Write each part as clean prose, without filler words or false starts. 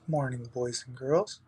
Morning, boys and girls.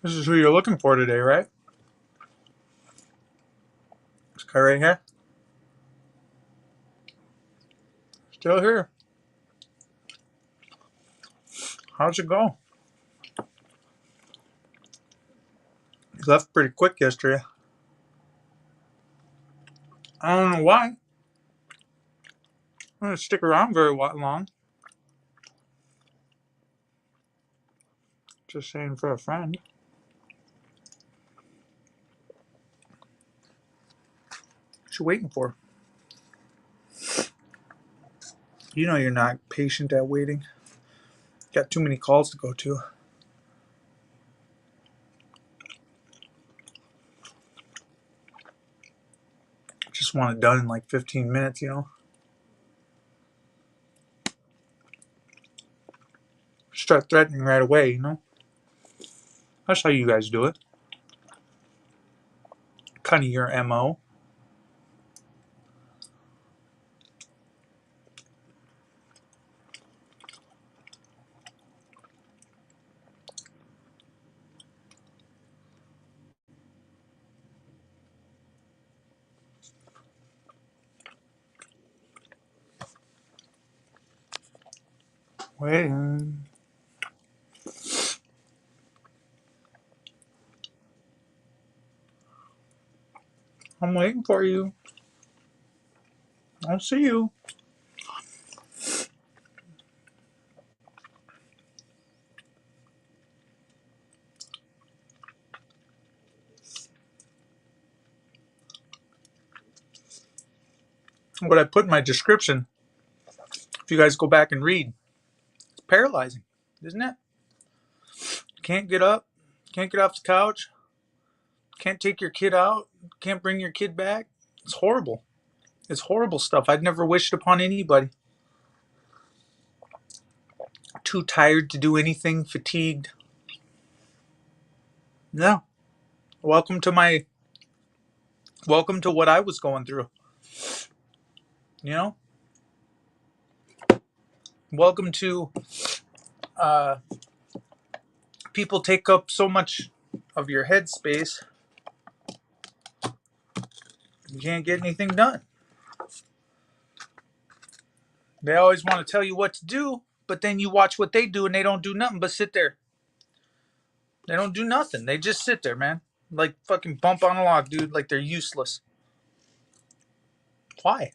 This is who you're looking for today, right? This guy right here. Still here. How's it go? He left pretty quick yesterday. I don't know why. I didn't stick around very long. Just saying for a friend. What you waiting for? You know you're not patient at waiting. Got too many calls to go to. Just want it done in like 15 minutes, you know? Start threatening right away, you know? That's how you guys do it. Kind of your MO. Waiting. I'm waiting for you. I'll see you. What I put in my description, if you guys go back and read, it's paralyzing, isn't it? Can't get up, can't get off the couch, can't take your kid out, can't bring your kid back. It's horrible. It's horrible stuff. I'd never wished upon anybody. Too tired to do anything, fatigued. No. Welcome to what I was going through. You know? Welcome to uh people take up so much of your head space. You can't get anything done. They always want to tell you what to do, but then you watch what they do and they don't do nothing but sit there. They don't do nothing. They just sit there, man. Like fucking bump on a log, dude. Like they're useless. Why?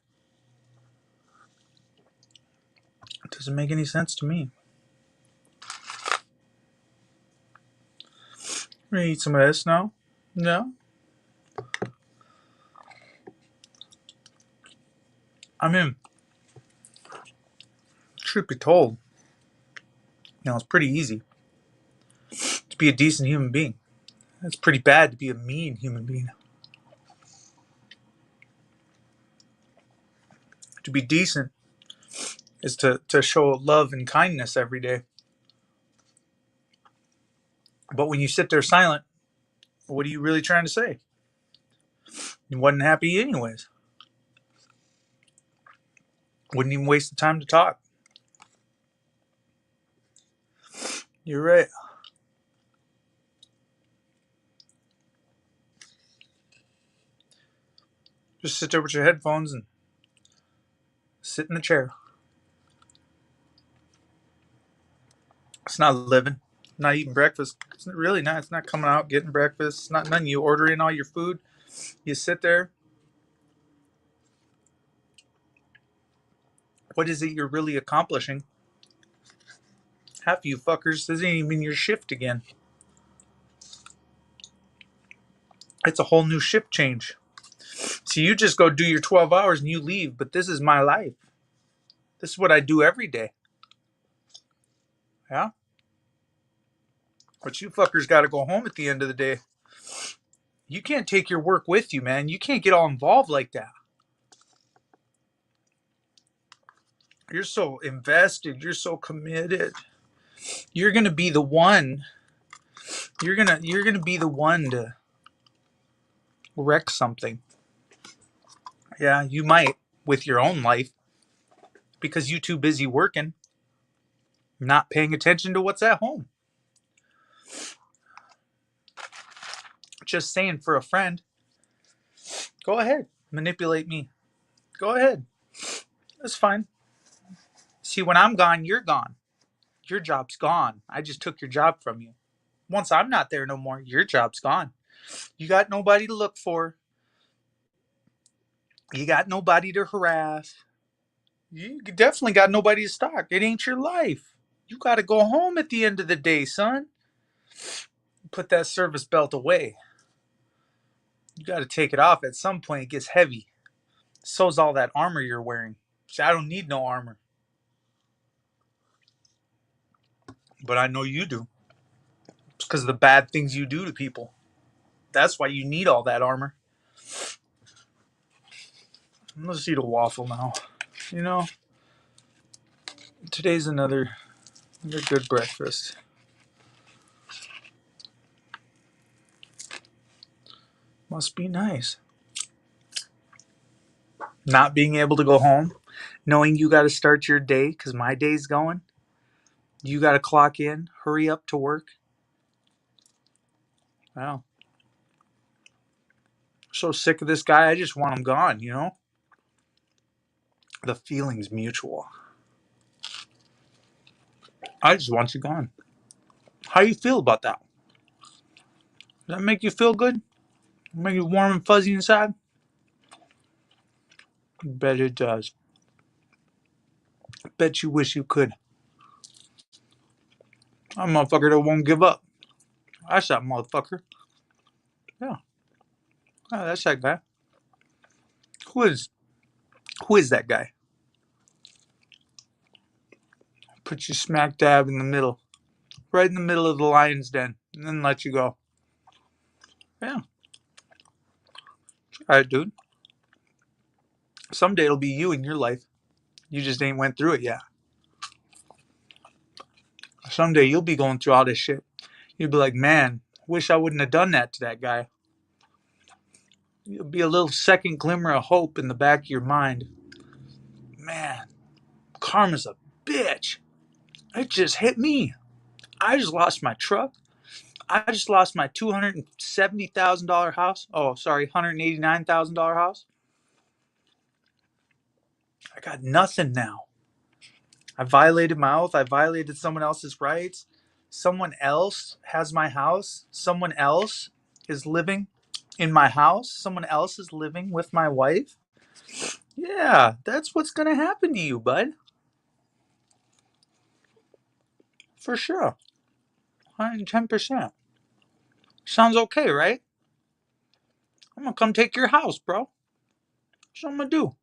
It doesn't make any sense to me. I'm gonna eat some of this now. No? I mean, truth be told, it's pretty easy to be a decent human being. It's pretty bad to be a mean human being. To be decent is to show love and kindness every day. But when you sit there silent, what are you really trying to say? You wasn't happy anyways. Wouldn't even waste the time to talk. You're right. Just sit there with your headphones and sit in the chair. It's not living. Not eating breakfast. It's really not. It's not coming out getting breakfast. It's not none. You order in all your food. You sit there. What is it you're really accomplishing? Half of you fuckers, this ain't even your shift again. It's a whole new shift change. So you just go do your 12 hours and you leave, but this is my life. This is what I do every day. Yeah? But you fuckers got to go home at the end of the day. You can't take your work with you, man. You can't get all involved like that. You're so invested. You're so committed. You're going to be the one. You're going to be the one to wreck something. Yeah, you might with your own life because you're too busy working, not paying attention to what's at home. Just saying, for a friend. Go ahead. Manipulate me. Go ahead. That's fine. See, when I'm gone, you're gone. Your job's gone. I just took your job from you. Once I'm not there no more, your job's gone. You got nobody to look for. You got nobody to harass. You definitely got nobody to stalk. It ain't your life. You got to go home at the end of the day, son. Put that service belt away. You got to take it off. At some point, it gets heavy. So's all that armor you're wearing. See, I don't need no armor. But I know you do. It's because of the bad things you do to people. That's why you need all that armor. Let's eat a waffle now. You know, today's another good breakfast. Must be nice. Not being able to go home, knowing you got to start your day because my day's going. You got to clock in, hurry up to work. Wow. So sick of this guy, I just want him gone, you know? The feeling's mutual. I just want you gone. How you feel about that? Does that make you feel good? Make you warm and fuzzy inside? I bet it does. I bet you wish you could. I'm a motherfucker that won't give up. That's that motherfucker. Yeah. Oh, that's that guy. Who is that guy? Put you smack dab in the middle. Right in the middle of the lion's den. And then let you go. Yeah. Alright, dude. Someday it'll be you in your life. You just ain't went through it yet. Someday you'll be going through all this shit. You'll be like, man, wish I wouldn't have done that to that guy. You'll be a little second glimmer of hope in the back of your mind. Man, karma's a bitch. It just hit me. I just lost my truck. I just lost my $270,000 house. Oh, sorry, $189,000 house. I got nothing now. I violated my oath. I violated someone else's rights. Someone else has my house. Someone else is living in my house. Someone else is living with my wife. Yeah, that's what's going to happen to you, bud. For sure. 110%. Sounds okay, right? I'm going to come take your house, bro. That's what I'm going to do.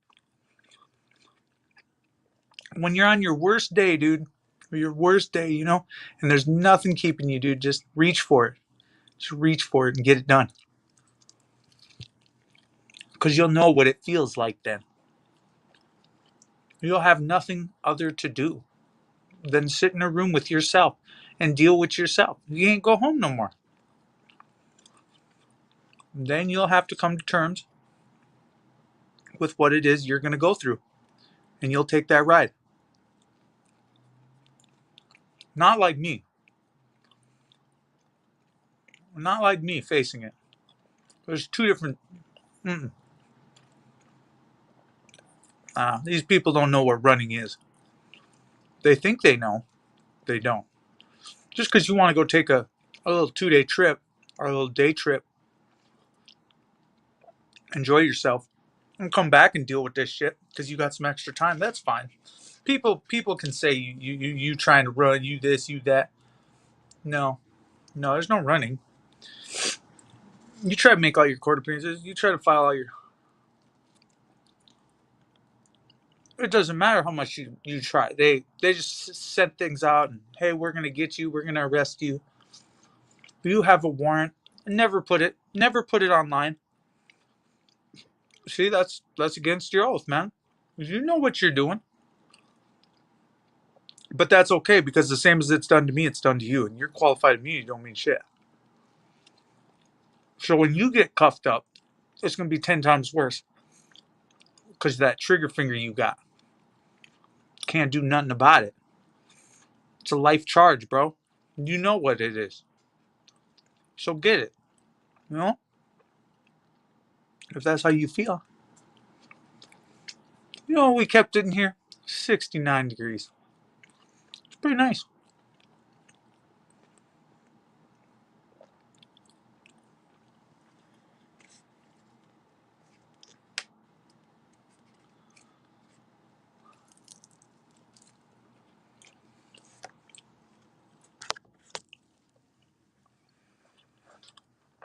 When you're on your worst day, dude, or your worst day, you know, and there's nothing keeping you, dude, just reach for it. Just reach for it and get it done. Because you'll know what it feels like then. You'll have nothing other to do than sit in a room with yourself and deal with yourself. You ain't go home no more. Then you'll have to come to terms with what it is you're going to go through. And you'll take that ride. Not like me. Not like me facing it. There's two different... These people don't know what running is. They think they know. They don't. Just because you want to go take a little 2-day trip or a little day trip, enjoy yourself, and come back and deal with this shit because you got some extra time, that's fine. People can say you trying to run, you this, you that. No, there's no running. You try to make all your court appearances. You try to file all your... It doesn't matter how much you try. They just send things out and, hey, we're going to get you. We're going to arrest you. You have a warrant. Never put it online. See, that's against your oath, man. You know what you're doing. But that's okay because the same as it's done to me, it's done to you. And you're qualified immunity don't mean shit. So when you get cuffed up, it's going to be 10 times worse because of that trigger finger you got. Can't do nothing about it. It's a life charge, bro. You know what it is. So get it. You know, if that's how you feel. You know, we kept it in here 69 degrees. It's pretty nice.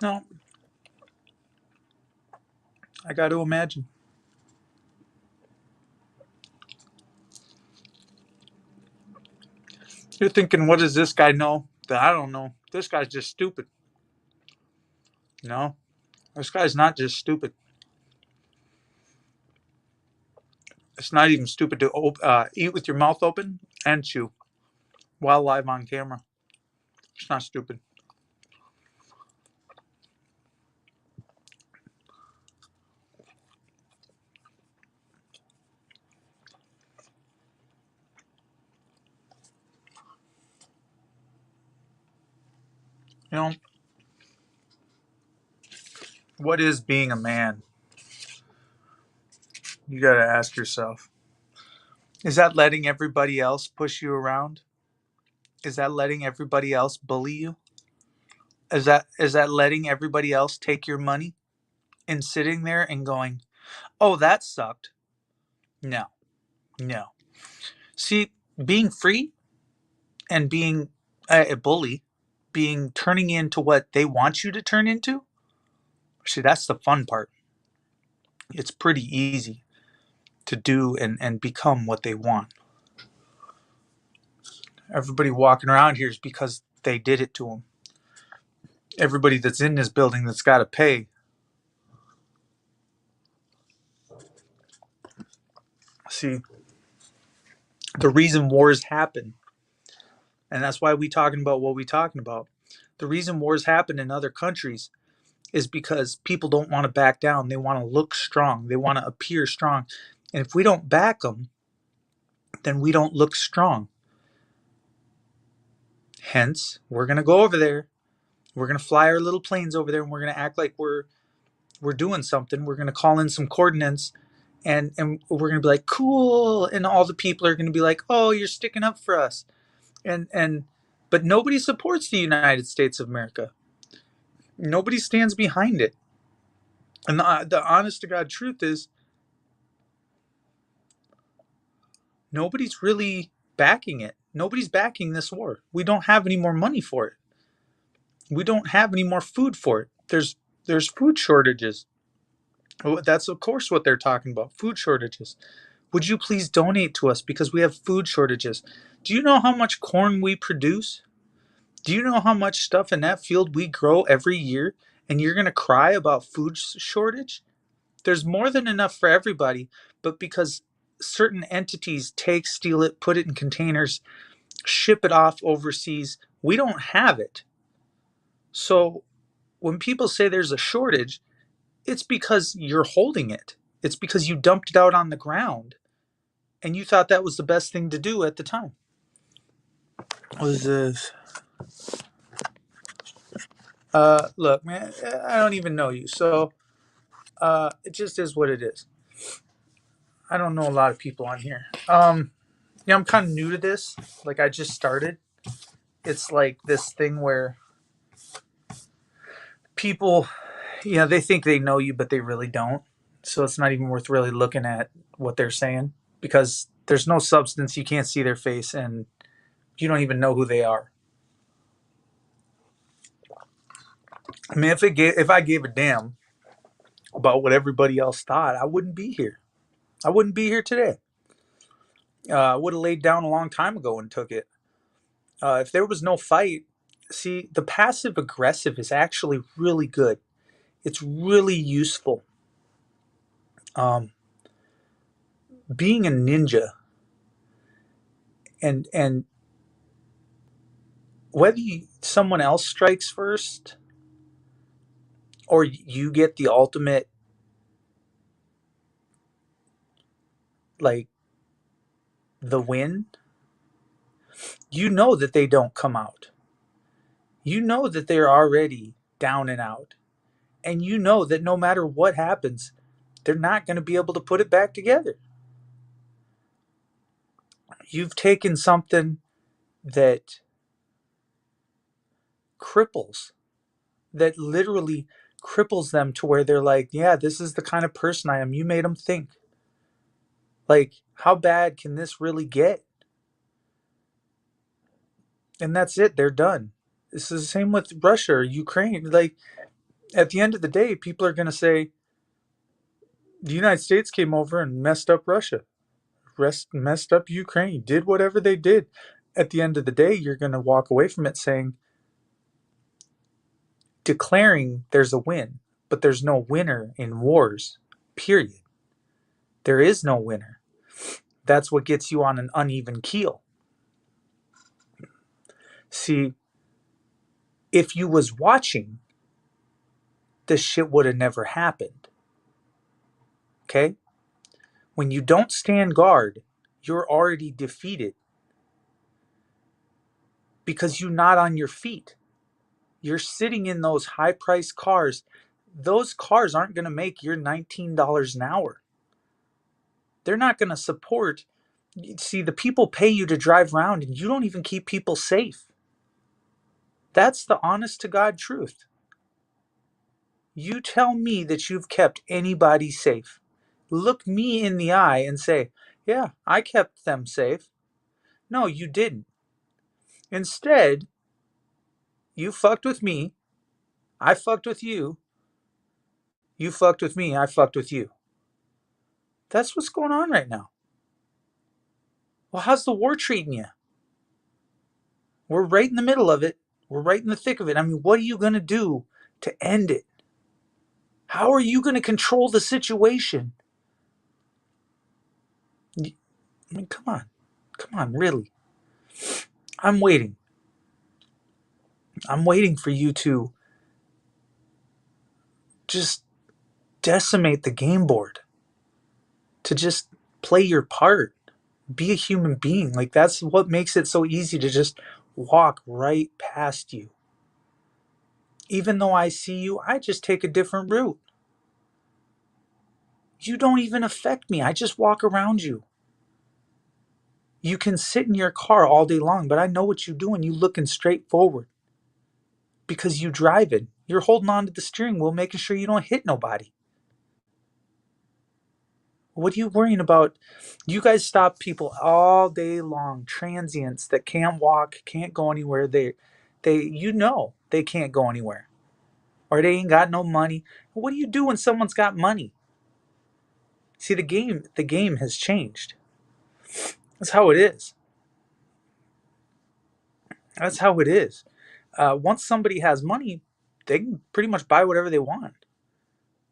No, I got to imagine. You're thinking, what does this guy know that I don't know? This guy's just stupid. No, this guy's not just stupid. It's not even stupid to eat with your mouth open and chew while live on camera. It's not stupid. You know, what is being a man? You got to ask yourself. Is that letting everybody else push you around? Is that letting everybody else bully you? Is that letting everybody else take your money and sitting there and going, "Oh, that sucked." No. No. See, being free and being a bully, being turning into what they want you to turn into, see, that's the fun part. It's pretty easy to do and become what they want. Everybody walking around here is because they did it to them. Everybody that's in this building that's got to pay. See, the reason wars happen, and that's why we talking about what we talking about. The reason wars happen in other countries is because people don't want to back down. They want to look strong. They want to appear strong. And if we don't back them, then we don't look strong. Hence, we're going to go over there. We're going to fly our little planes over there and we're going to act like we're doing something. We're going to call in some coordinates and we're going to be like, "Cool." And all the people are going to be like, "Oh, you're sticking up for us." And but nobody supports the United States of America. Nobody stands behind it. And the honest to God truth is, nobody's really backing it. Nobody's backing this war. We don't have any more money for it. We don't have any more food for it. There's food shortages. Oh, that's of course what they're talking about. Food shortages. Would you please donate to us because we have food shortages? Do you know how much corn we produce? Do you know how much stuff in that field we grow every year? And you're going to cry about food shortage? There's more than enough for everybody, but because certain entities take, steal it, put it in containers, ship it off overseas, we don't have it. So when people say there's a shortage, it's because you're holding it. It's because you dumped it out on the ground and you thought that was the best thing to do at the time. What is this? Look, man, I don't even know you. So it just is what it is. I don't know a lot of people on here. Yeah, I'm kind of new to this. Like, I just started. It's like this thing where people, they think they know you, but they really don't. So it's not even worth really looking at what they're saying because there's no substance. You can't see their face and you don't even know who they are. I mean, if I gave a damn about what everybody else thought, I wouldn't be here. I wouldn't be here today. I would have laid down a long time ago and took it. If there was no fight, see, the passive aggressive is actually really good. It's really useful. Um, being a ninja and whether someone else strikes first or you get the ultimate, like, the win, you know that they don't come out. You know that they're already down and out. And you know that no matter what happens, they're not going to be able to put it back together. You've taken something that cripples, that literally cripples them to where they're like, yeah, this is the kind of person I am. You made them think. Like, how bad can this really get? And that's it. They're done. This is the same with Russia or Ukraine. Like, at the end of the day, people are going to say, the United States came over and messed up Russia, messed up Ukraine, did whatever they did. At the end of the day, you're going to walk away from it saying, declaring there's a win, but there's no winner in wars, period. There is no winner. That's what gets you on an uneven keel. See, if you was watching, this shit would have never happened. Okay? When you don't stand guard, you're already defeated because you're not on your feet. You're sitting in those high priced cars. Those cars aren't going to make your $19 an hour. They're not going to support. See, the people pay you to drive around and you don't even keep people safe. That's the honest to God truth. You tell me that you've kept anybody safe. Look me in the eye and say, yeah, I kept them safe. No, you didn't. Instead, you fucked with me. I fucked with you. You fucked with me. I fucked with you. That's what's going on right now. Well, how's the war treating you? We're right in the middle of it. We're right in the thick of it. I mean, what are you going to do to end it? How are you going to control the situation? I mean, come on. Come on, really. I'm waiting. I'm waiting for you to just decimate the game board, to just play your part, be a human being. Like, that's what makes it so easy to just walk right past you. Even though I see you, I just take a different route. You don't even affect me. I just walk around you. You can sit in your car all day long, but I know what you're doing. You looking straight forward because you drive it. You're holding on to the steering wheel, making sure you don't hit nobody. What are you worrying about? You guys stop people all day long, transients that can't walk, can't go anywhere. You know they can't go anywhere, or they ain't got no money. What do you do when someone's got money? See, the game has changed. That's how it is. That's how it is. Once somebody has money, they can pretty much buy whatever they want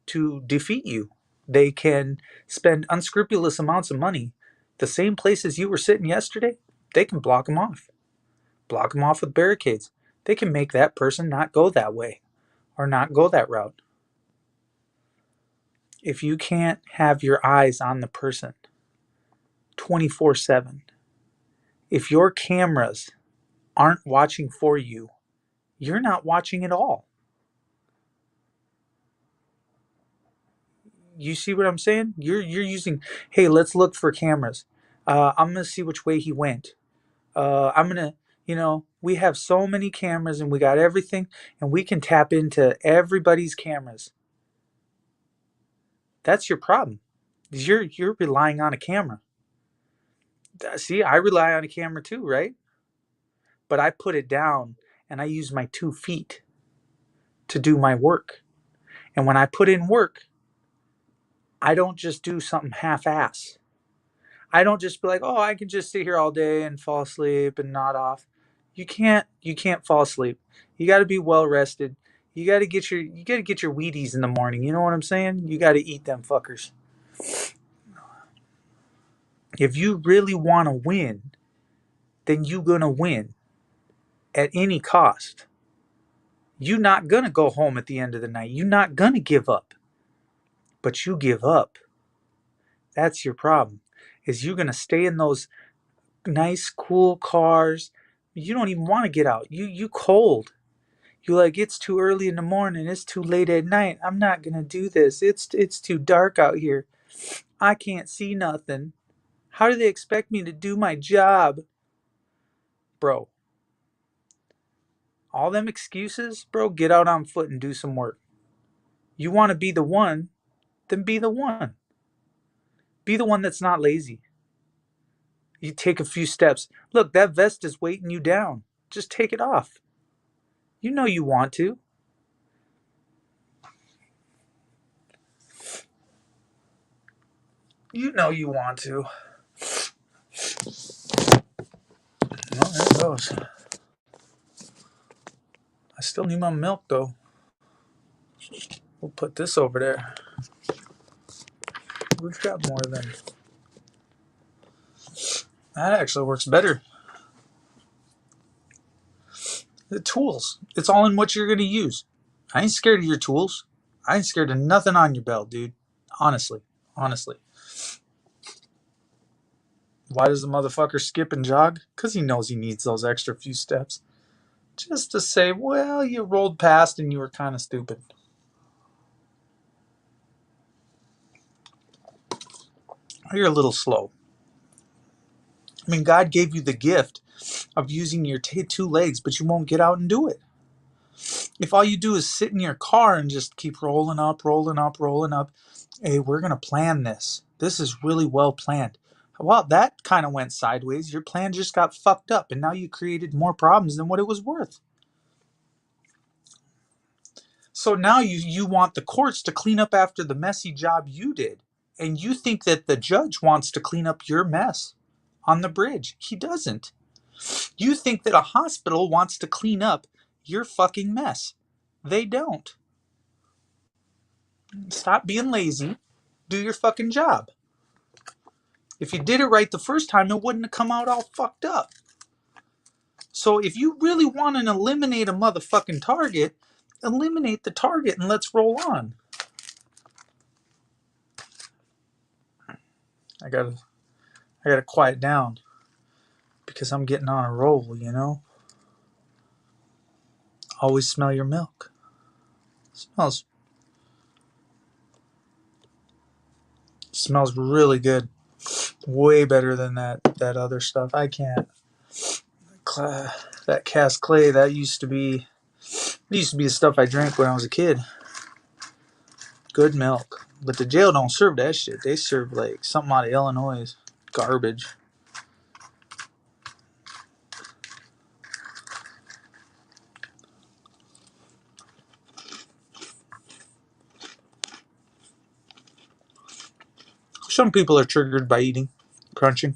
to defeat you. They can spend unscrupulous amounts of money. The same places you were sitting yesterday, they can block them off. Block them off with barricades. They can make that person not go that way or not go that route. If you can't have your eyes on the person 24/7, if your cameras aren't watching for you, you're not watching at all. You see what I'm saying? You're using, hey, let's look for cameras. I'm gonna see which way he went. I'm gonna, we have so many cameras and we got everything, and we can tap into everybody's cameras. That's your problem. You're relying on a camera. See, I rely on a camera too, right? But I put it down and I use my 2 feet to do my work. And when I put in work, I don't just do something half-ass. I don't just be like, oh, I can just sit here all day and fall asleep and nod off. You can't fall asleep. You got to be well rested. You got to get your Wheaties in the morning. You know what I'm saying? You got to eat them fuckers. If you really want to win, then you going to win at any cost. You're not going to go home at the end of the night. You're not going to give up. But you give up. That's your problem. Is you're going to stay in those nice cool cars. You don't even want to get out. You cold. You're like, it's too early in the morning, it's too late at night, I'm not gonna do this. It's too dark out here. I can't see nothing. How do they expect me to do my job? Bro, all them excuses, bro, get out on foot and do some work. You want to be the one, then be the one. Be the one that's not lazy. You take a few steps. Look, that vest is weighting you down. Just take it off. You know you want to. You know you want to. Well, there it goes. I still need my milk, though. We'll put this over there. We've got more than... That actually works better. The tools. It's all in what you're going to use. I ain't scared of your tools. I ain't scared of nothing on your belt, dude. Honestly. Honestly. Why does the motherfucker skip and jog? Because he knows he needs those extra few steps. Just to say, well, you rolled past and you were kind of stupid. You're a little slow. I mean, God gave you the gift of using your two legs, but you won't get out and do it. If all you do is sit in your car and just keep rolling up, rolling up, rolling up, hey, we're going to plan this. This is really well planned. Well, that kind of went sideways. Your plan just got fucked up, and now you created more problems than what it was worth. So now you want the courts to clean up after the messy job you did. And you think that the judge wants to clean up your mess on the bridge. He doesn't. You think that a hospital wants to clean up your fucking mess. They don't. Stop being lazy. Do your fucking job. If you did it right the first time, it wouldn't have come out all fucked up. So if you really want to eliminate a motherfucking target, eliminate the target and let's roll on. I gotta quiet down because I'm getting on a roll, you know? Always smell your milk. Smells really good. Way better than that other stuff. I can't. That cast clay, that used to be the stuff I drank when I was a kid. Good milk. But the jail don't serve that shit. They serve like something out of Illinois. Garbage. Some people are triggered by eating, crunching.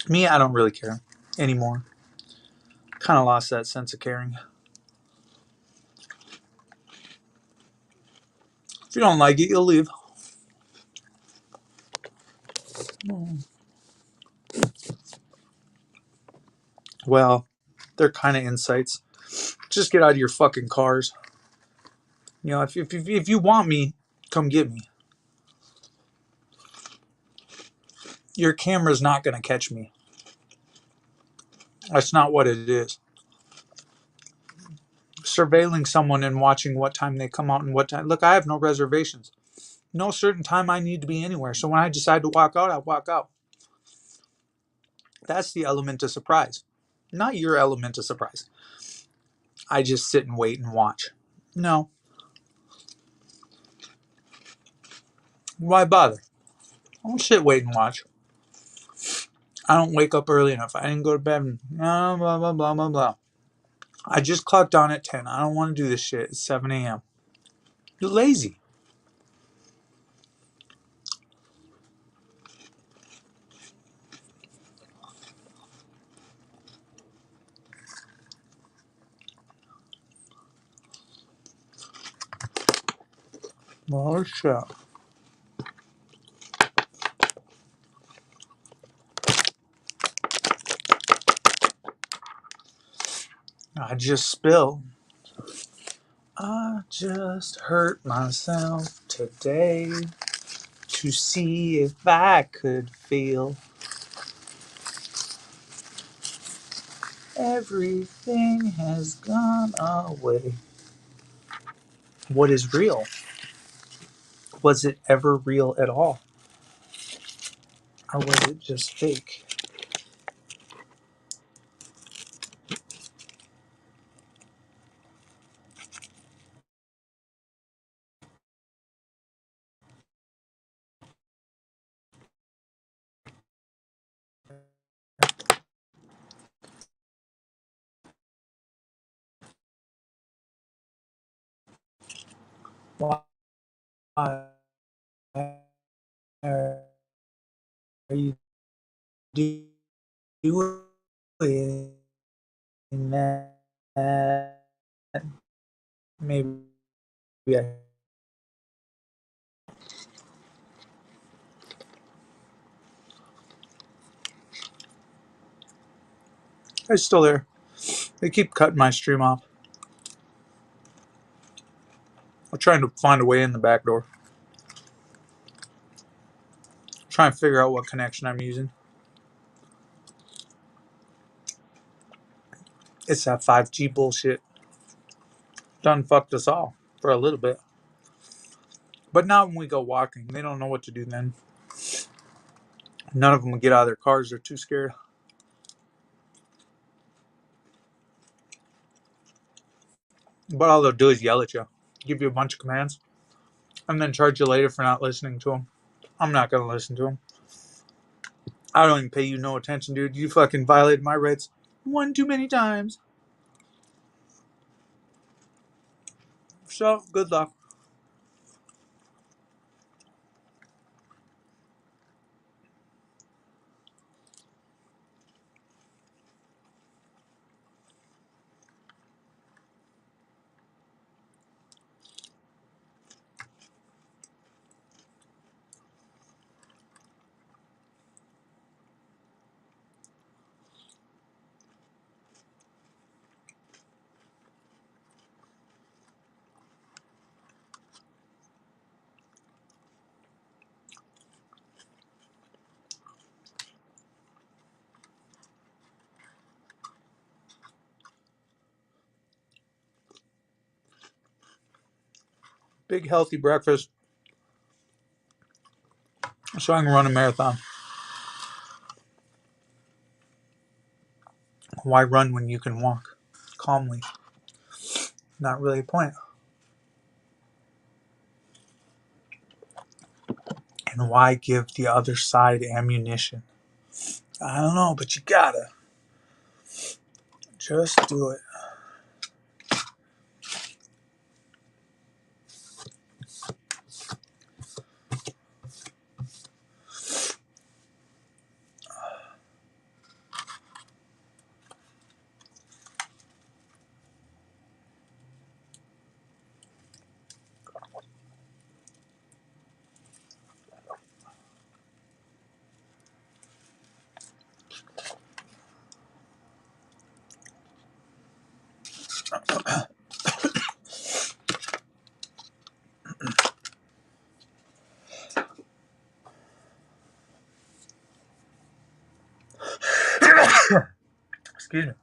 Me, I don't really care anymore. Kind of lost that sense of caring. If you don't like it, you'll leave. Well, they're kind of insights. Just get out of your fucking cars. You know, if you want me, come get me. Your camera's not going to catch me. That's not what it is. Surveilling someone and watching what time they come out and what time. Look, I have no reservations. No certain time I need to be anywhere. So when I decide to walk out, I walk out. That's the element of surprise. Not your element of surprise. I just sit and wait and watch. No. Why bother? I don't sit, wait, and watch. I don't wake up early enough. I didn't go to bed and blah, blah, blah, blah, blah, blah. I just clocked on at 10. I don't want to do this shit. It's 7 a.m. You're lazy. Well, shit. I just spilled. I just hurt myself today to see if I could feel. Everything has gone away. What is real? Was it ever real at all? Or was it just fake? Why are you doing that? Maybe I. It's still there. They keep cutting my stream off. I'm trying to find a way in the back door. Trying to figure out what connection I'm using. It's that 5G bullshit. Done fucked us all for a little bit. But now when we go walking, they don't know what to do then. None of them will get out of their cars. They're too scared. But all they'll do is yell at you, give you a bunch of commands, and then charge you later for not listening to them. I'm not going to listen to them. I don't even pay you no attention, dude. You fucking violated my rights one too many times. So, good luck. Big, healthy breakfast so I can run a marathon. Why run when you can walk calmly? Not really a point. And why give the other side ammunition? I don't know, but you gotta. Just do it. Excuse me.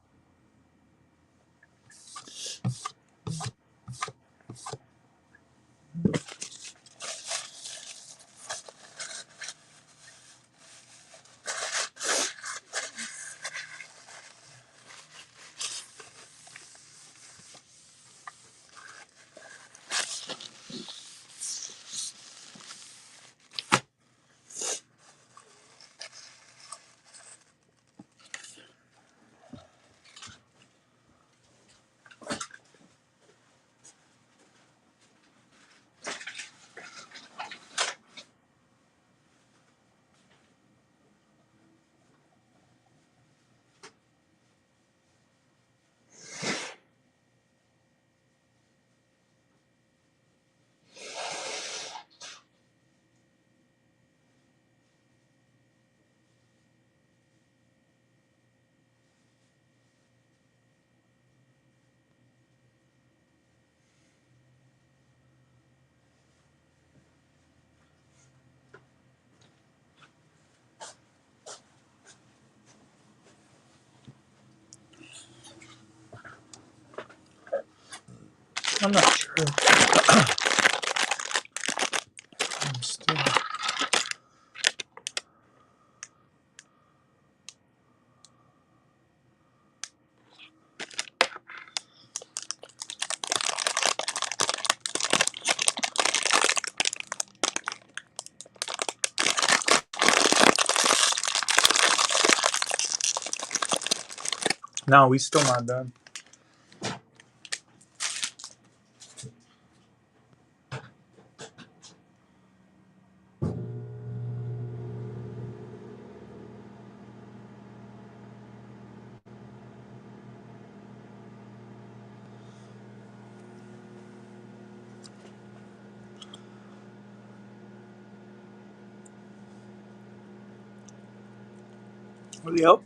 I'm not sure. I'm still... No, we still not done. Yep.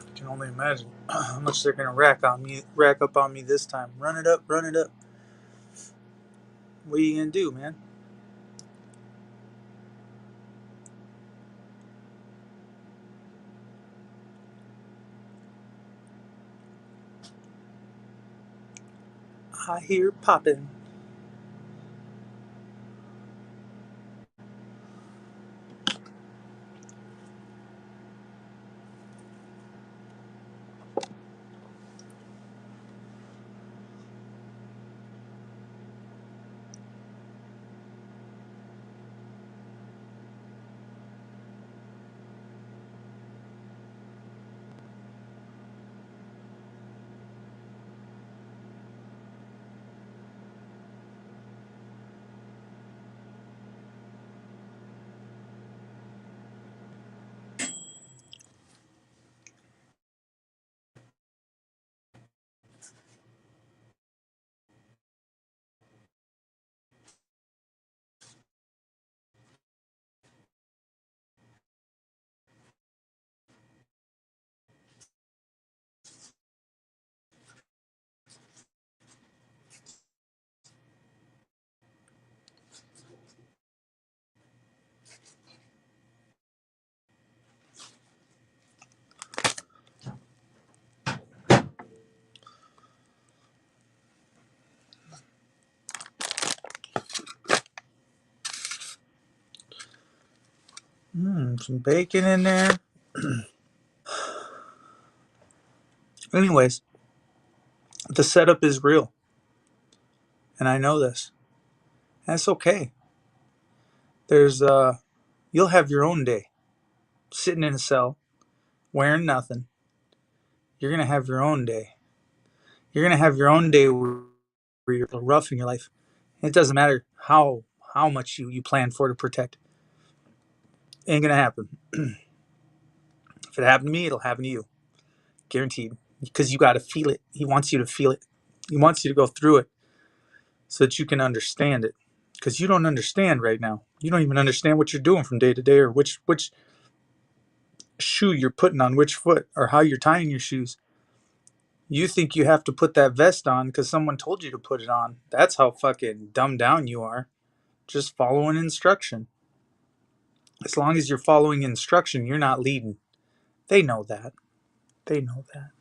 I can only imagine how much they're gonna rack up on me this time. Run it up, run it up. What are you gonna do, man? I hear popping. Some bacon in there. Anyways, the setup is real, and I know this. That's okay. There's you'll have your own day, sitting in a cell, wearing nothing. You're gonna have your own day. You're gonna have your own day where you're rough in your life. It doesn't matter how much you plan for to protect. It ain't gonna happen. If it happened to me, it'll happen to you, guaranteed. Because you got to feel it. He wants you to feel it. He wants you to go through it so that you can understand it. Because you don't understand right now. You don't even understand what you're doing from day to day, or which shoe you're putting on which foot, or how you're tying your shoes. You think you have to put that vest on because someone told you to put it on. That's how fucking dumbed down you are. Just following instruction. As long as you're following instruction, you're not leading. They know that. They know that.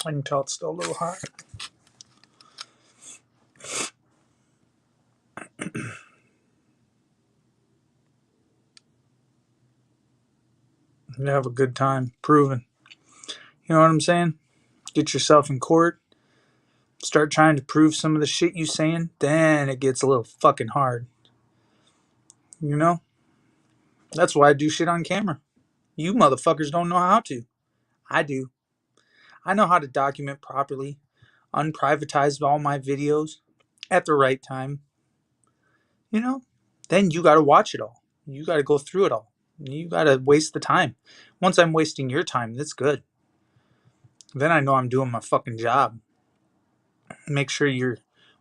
I can tell it's still a little hot. You have a good time proving. You know what I'm saying? Get yourself in court. Start trying to prove some of the shit you saying. Then it gets a little fucking hard. You know? That's why I do shit on camera. You motherfuckers don't know how to. I do. I know how to document properly, unprivatize all my videos at the right time, you know? Then you got to watch it all. You got to go through it all. You got to waste the time. Once I'm wasting your time, that's good. Then I know I'm doing my fucking job. Make sure you're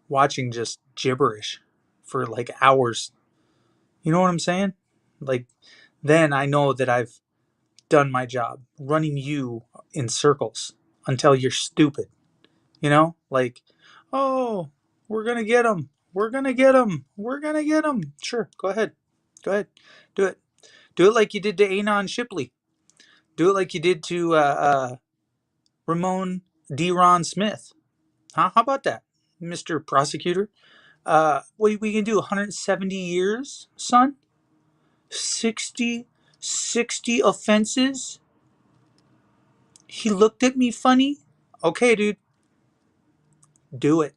watching just gibberish for like hours. You know what I'm saying? Like, then I know that I've done my job running you in circles until you're stupid. You know? Like, oh, we're going to get them. We're going to get them. We're going to get them. Sure, go ahead. Go ahead. Do it. Do it like you did to Anon Shipley. Do it like you did to Ramon D. Ron Smith. Huh? How about that, Mr. Prosecutor? What we can do? 170 years, son? 60, 60 offenses? He looked at me funny? Okay, dude. Do it.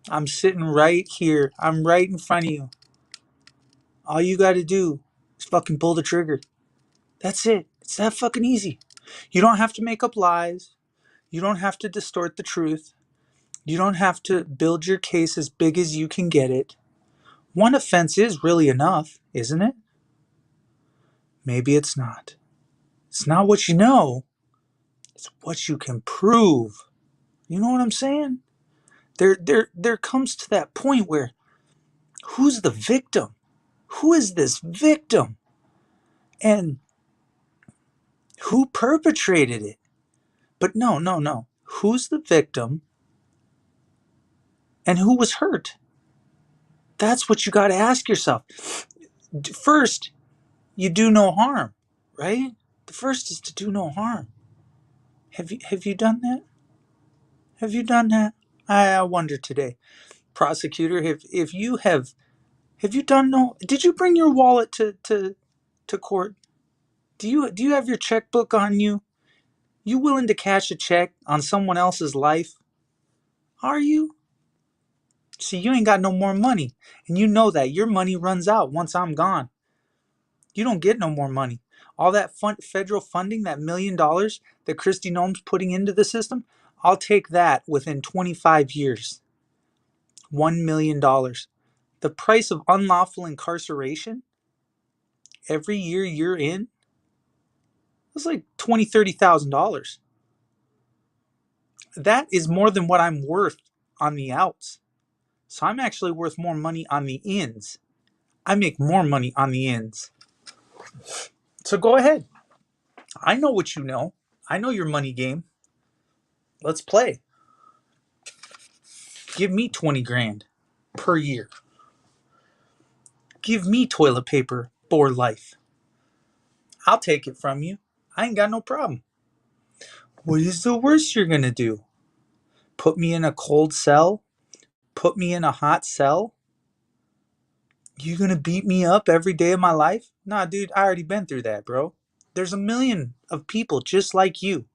I'm sitting right here. I'm right in front of you. All you got to do is fucking pull the trigger. That's it. It's that fucking easy. You don't have to make up lies. You don't have to distort the truth. You don't have to build your case as big as you can get it. One offense is really enough, isn't it? Maybe it's not. It's not what you know, it's what you can prove. You know what I'm saying? There comes to that point where who's the victim? Who is this victim? And who perpetrated it? But no, no, no. Who's the victim and who was hurt? That's what you got to ask yourself. First, you do no harm, right? The first is to do no harm. Have you done that? Have you done that? I wonder today, prosecutor, if you have you done no? Did you bring your wallet to court? Do you have your checkbook on you? You willing to cash a check on someone else's life? Are you? See, you ain't got no more money, and you know that your money runs out once I'm gone. You don't get no more money. All that federal funding, that $1 million that Christy Noem's putting into the system, I'll take that within 25 years. $1 million. The price of unlawful incarceration every year you're in is like $20,000, $30,000. That is more than what I'm worth on the outs. So I'm actually worth more money on the ins. I make more money on the ins. So go ahead. I know what you know. I know your money game. Let's play. Give me 20 grand per year. Give me toilet paper for life. I'll take it from you. I ain't got no problem. What is the worst you're going to do? Put me in a cold cell? Put me in a hot cell? You going to beat me up every day of my life? Nah, dude, I already been through that, bro. There's a million of people just like you.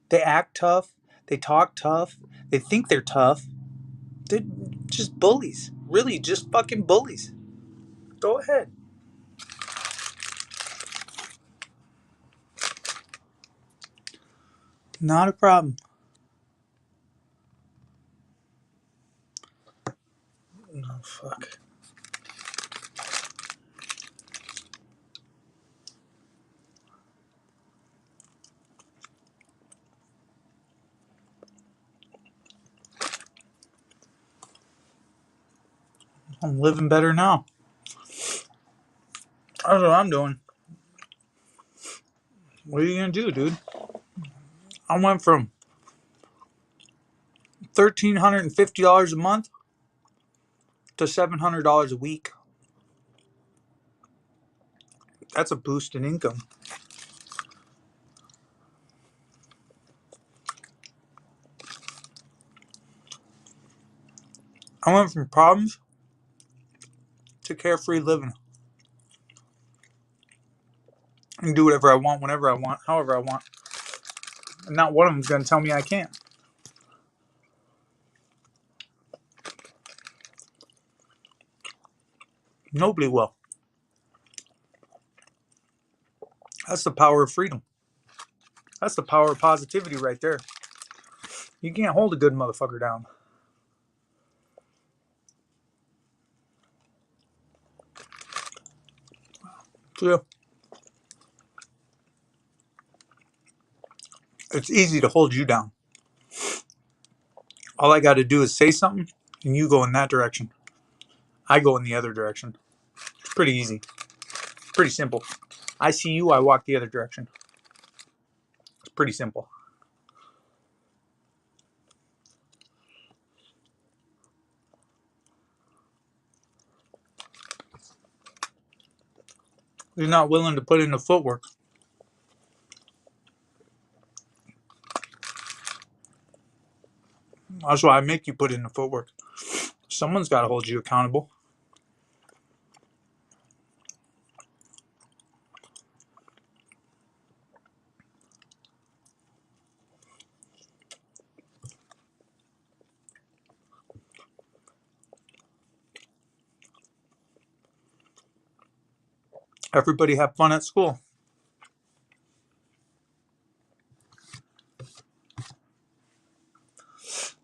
They act tough. They talk tough. They think they're tough. They're just bullies. Really, just fucking bullies. Go ahead. Not a problem. Oh, fuck. I'm living better now. That's what I'm doing. What are you gonna do, dude? I went from $1,350 a month to $700 a week. That's a boost in income. I went from problems to carefree living. I can do whatever I want, whenever I want, however I want. And not one of them's gonna tell me I can't. Nobody will. That's the power of freedom. That's the power of positivity right there. You can't hold a good motherfucker down. Yeah. It's easy to hold you down. All I got to do is say something, and you go in that direction. I go in the other direction. Pretty easy. Pretty simple. I see you, I walk the other direction. It's pretty simple. You're not willing to put in the footwork. That's why I make you put in the footwork. Someone's got to hold you accountable. Everybody have fun at school.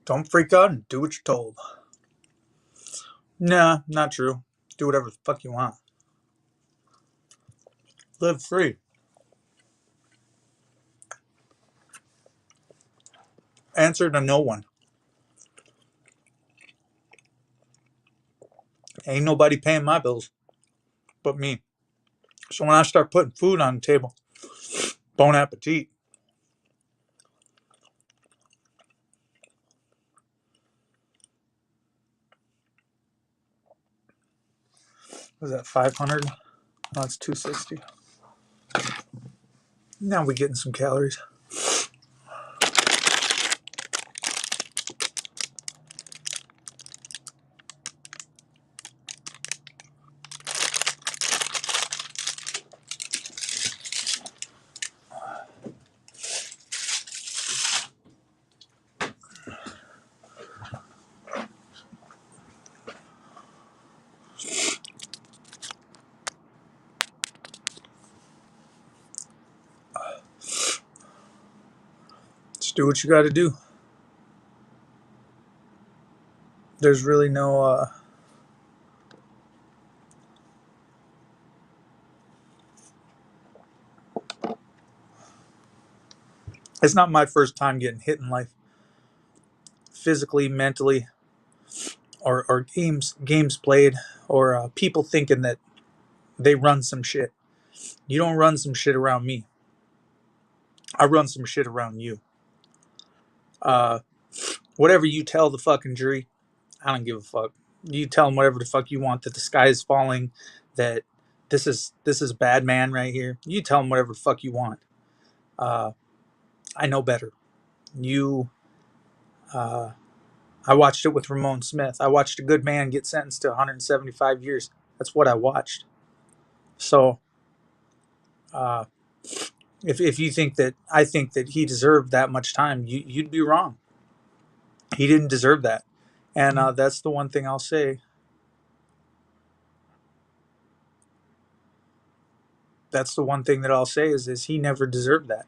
Don't freak out and do what you're told. Nah, not true. Do whatever the fuck you want. Live free. Answer to no one. Ain't nobody paying my bills but me. So when I start putting food on the table, bon appetit. Was that 500? Oh, it's 260. Now we getting some calories. Just do what you got to do. There's really no. It's not my first time getting hit in life, physically, mentally, or games played, or people thinking that they run some shit. You don't run some shit around me. I run some shit around you. Uh, whatever you tell the fucking jury, I don't give a fuck. You tell them whatever the fuck you want, that the sky is falling, that this is bad man right here. You tell them whatever the fuck you want. Uh, I know better. You. Uh, I watched it with Ramon Smith. I watched a good man get sentenced to 175 years. That's what I watched. So, uh, if you think that I think that he deserved that much time, you'd be wrong. He didn't deserve that, and that's the one thing I'll say. That's the one thing that I'll say is he never deserved that.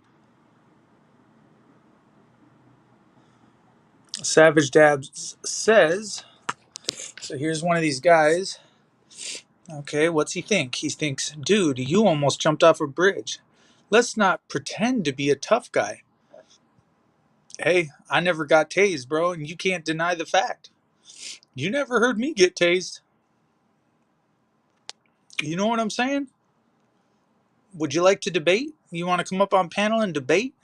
Savage Dabs says, so here's one of these guys. Okay, what's he think? He thinks, dude, you almost jumped off a bridge. Let's not pretend to be a tough guy. Hey, I never got tased, bro, and you can't deny the fact. You never heard me get tased. You know what I'm saying? Would you like to debate? You want to come up on panel and debate?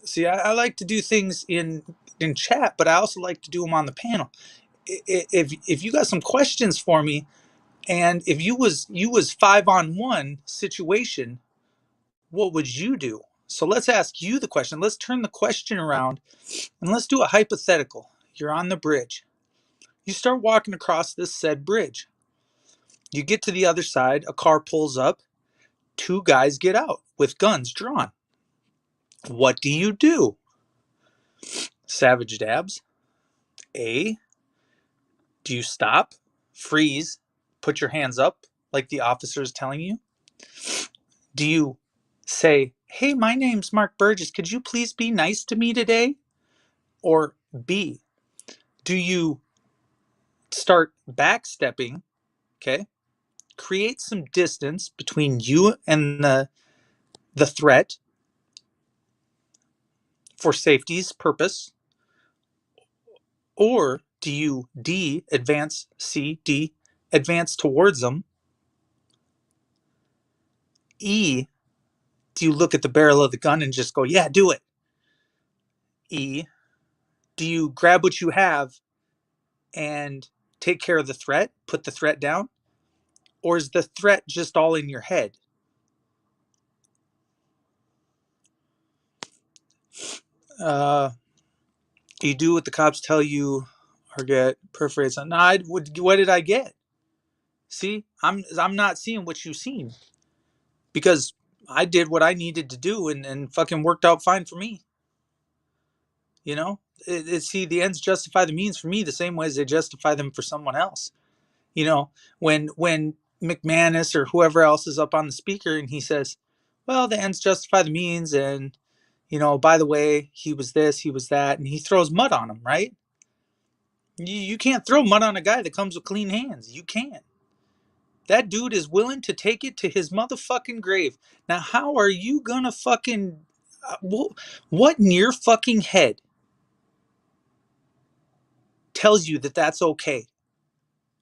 See, I like to do things in chat, but I also like to do them on the panel. If you got some questions for me, and if you was 5-on-1 situation, what would you do? So let's ask you the question. Let's turn the question around and let's do a hypothetical. You're on the bridge. You start walking across this said bridge. You get to the other side, a car pulls up, two guys get out with guns drawn. What do you do? Savage Dabs. A, do you stop, freeze, put your hands up like the officer is telling you? Do you say, hey, my name's Mark Burgess. Could you please be nice to me today? Or B, do you start backstepping, okay? Create some distance between you and the threat for safety's purpose, or do you D advance towards them? E, do you look at the barrel of the gun and just go, yeah, do it? E, do you grab what you have and take care of the threat, put the threat down? Or is the threat just all in your head? Uh, you do what the cops tell you or get perforated. What did I get? See, I'm not seeing what you've seen because I did what I needed to do and fucking worked out fine for me. You know, see, the ends justify the means for me the same way as they justify them for someone else. You know, when McManus or whoever else is up on the speaker and he says, well, the ends justify the means, and by the way, he was this, he was that, and he throws mud on him, right? You can't throw mud on a guy that comes with clean hands. You can't. That dude is willing to take it to his motherfucking grave. Now, how are you gonna fucking what in your fucking head tells you that that's okay?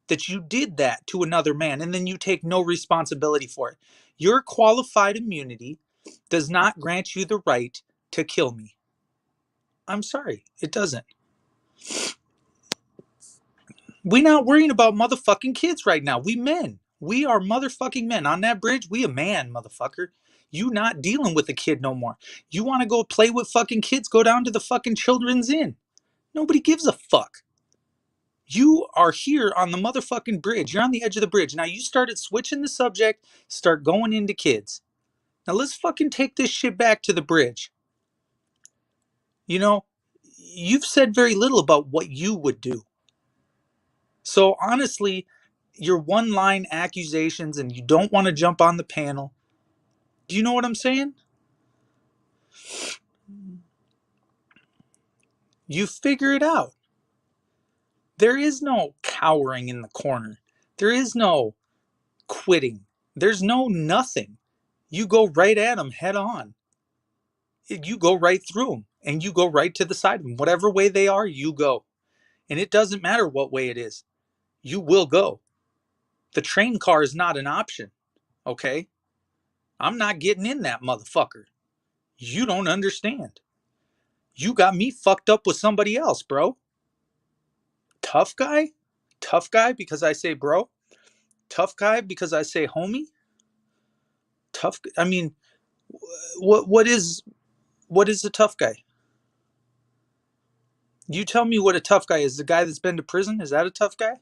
That you did that to another man and then you take no responsibility for it. Your qualified immunity does not grant you the right to kill me. I'm sorry, it doesn't. We're not worrying about motherfucking kids right now. We men. We are motherfucking men. On that bridge, we a man, motherfucker. You not dealing with a kid no more. You want to go play with fucking kids, go down to the fucking children's inn. Nobody gives a fuck. You are here on the motherfucking bridge. You're on the edge of the bridge. Now you started switching the subject, start going into kids. Now let's fucking take this shit back to the bridge. You know, you've said very little about what you would do. So honestly, your one line accusations and you don't want to jump on the panel. Do you know what I'm saying? You figure it out. There is no cowering in the corner. There is no quitting. There's no nothing. You go right at them head on. You go right through them and you go right to the side of them. Whatever way they are, you go. And it doesn't matter what way it is. You will go. The train car is not an option. Okay? I'm not getting in that motherfucker. You don't understand. You got me fucked up with somebody else, bro. Tough guy? Tough guy because I say bro? Tough guy because I say homie? Tough, I mean, what is a tough guy? You tell me what a tough guy is. The guy that's been to prison? Is that a tough guy?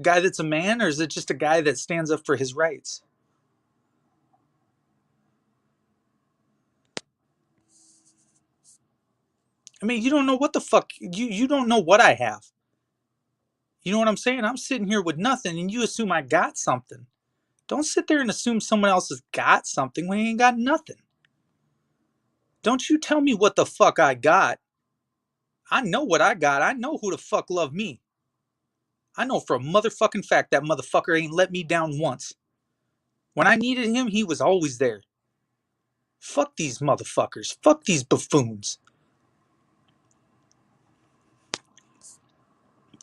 Guy that's a man, or is it just a guy that stands up for his rights? I mean, you don't know what the fuck you don't know what I have. You know what I'm saying? I'm sitting here with nothing and you assume I got something. Don't sit there and assume someone else has got something when he ain't got nothing. Don't you tell me what the fuck I got. I know what I got. I know who the fuck loved me. I know for a motherfucking fact that motherfucker ain't let me down once. When I needed him, he was always there. Fuck these motherfuckers. Fuck these buffoons.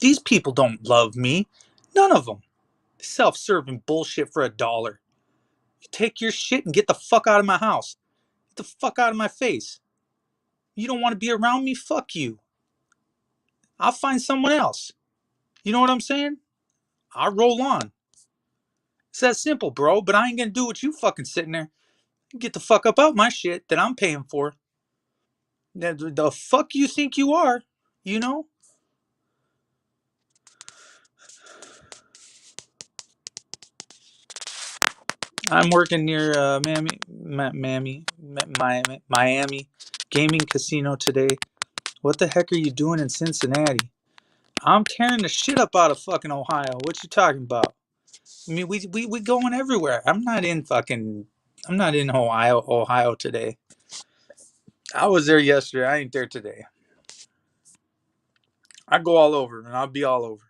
These people don't love me. None of them. Self-serving bullshit for $1. You take your shit and get the fuck out of my house. Get the fuck out of my face. You don't want to be around me? Fuck you. I'll find someone else. You know what I'm saying? I'll roll on. It's that simple, bro. But I ain't gonna do what you fucking sitting there. Get the fuck up out my shit that I'm paying for. The fuck you think you are? You know? I'm working near Miami gaming casino today. What the heck are you doing in Cincinnati? I'm tearing the shit up out of fucking Ohio. What you talking about? I mean, we going everywhere. I'm not in fucking I'm not in Ohio today. I was there yesterday. I ain't there today. I go all over, and I'll be all over.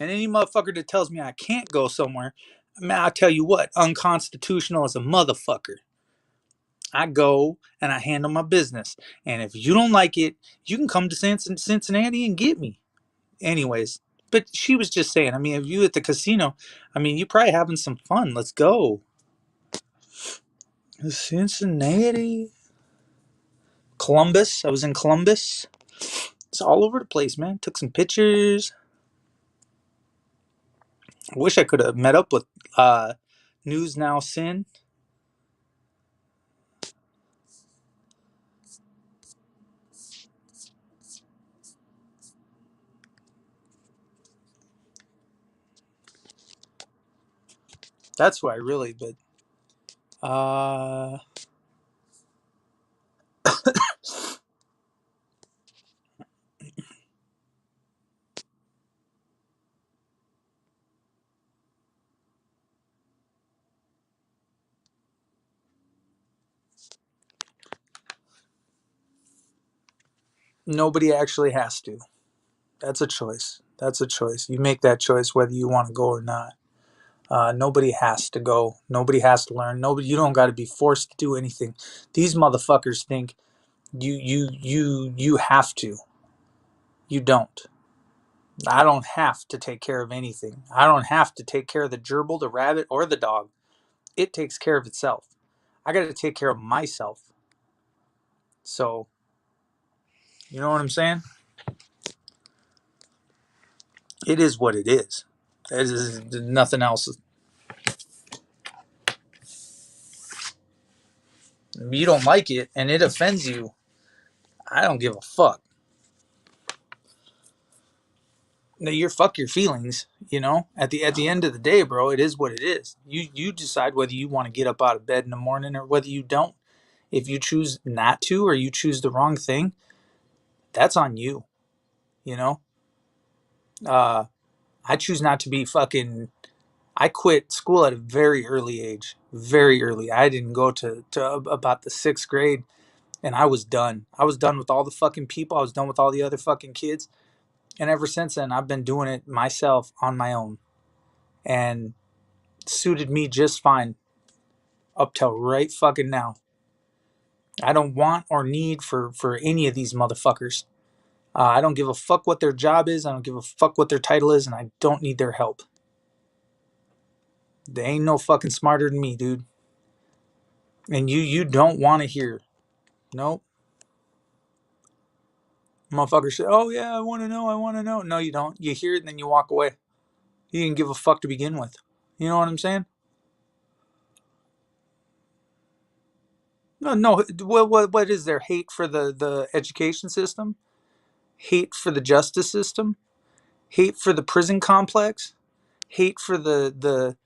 And any motherfucker that tells me I can't go somewhere, man, I tell you what, unconstitutional as a motherfucker. I go and I handle my business. And if you don't like it, you can come to Cincinnati and get me. Anyways, but she was just saying, I mean, if you at the casino, I mean, you probably having some fun. Let's go. Cincinnati. Columbus. I was in Columbus. It's all over the place, man. Took some pictures. I wish I could have met up with News Now Sin. That's why, really. But nobody actually has to. That's a choice. That's a choice. You make that choice whether you want to go or not. Nobody has to go. Nobody has to learn. Nobody. You don't got to be forced to do anything. These motherfuckers think you have to. You don't. I don't have to take care of anything. I don't have to take care of the gerbil, the rabbit, or the dog. It takes care of itself. I got to take care of myself. So, you know what I'm saying? It is what it is. There's nothing else. If you don't like it and it offends you, I don't give a fuck. No, fuck your feelings. You know, at the end of the day, bro, it is what it is. You decide whether you want to get up out of bed in the morning or whether you don't. If you choose not to or you choose the wrong thing, that's on you. You know, uh, I choose not to be fucking. I quit school at a very early age, very early. I didn't go to about the sixth grade, and I was done. I was done with all the fucking people. I was done with all the other fucking kids, and ever since then, I've been doing it myself on my own, and suited me just fine up till right fucking now. I don't want or need for any of these motherfuckers. I don't give a fuck what their job is. I don't give a fuck what their title is, and I don't need their help. They ain't no fucking smarter than me, dude. And you don't want to hear. Nope. Motherfuckers say, "Oh yeah, I want to know. I want to know." No, you don't. You hear it and then you walk away. You didn't give a fuck to begin with. You know what I'm saying? No, no. What is there? Hate for the education system? Hate for the justice system? Hate for the prison complex? Hate for the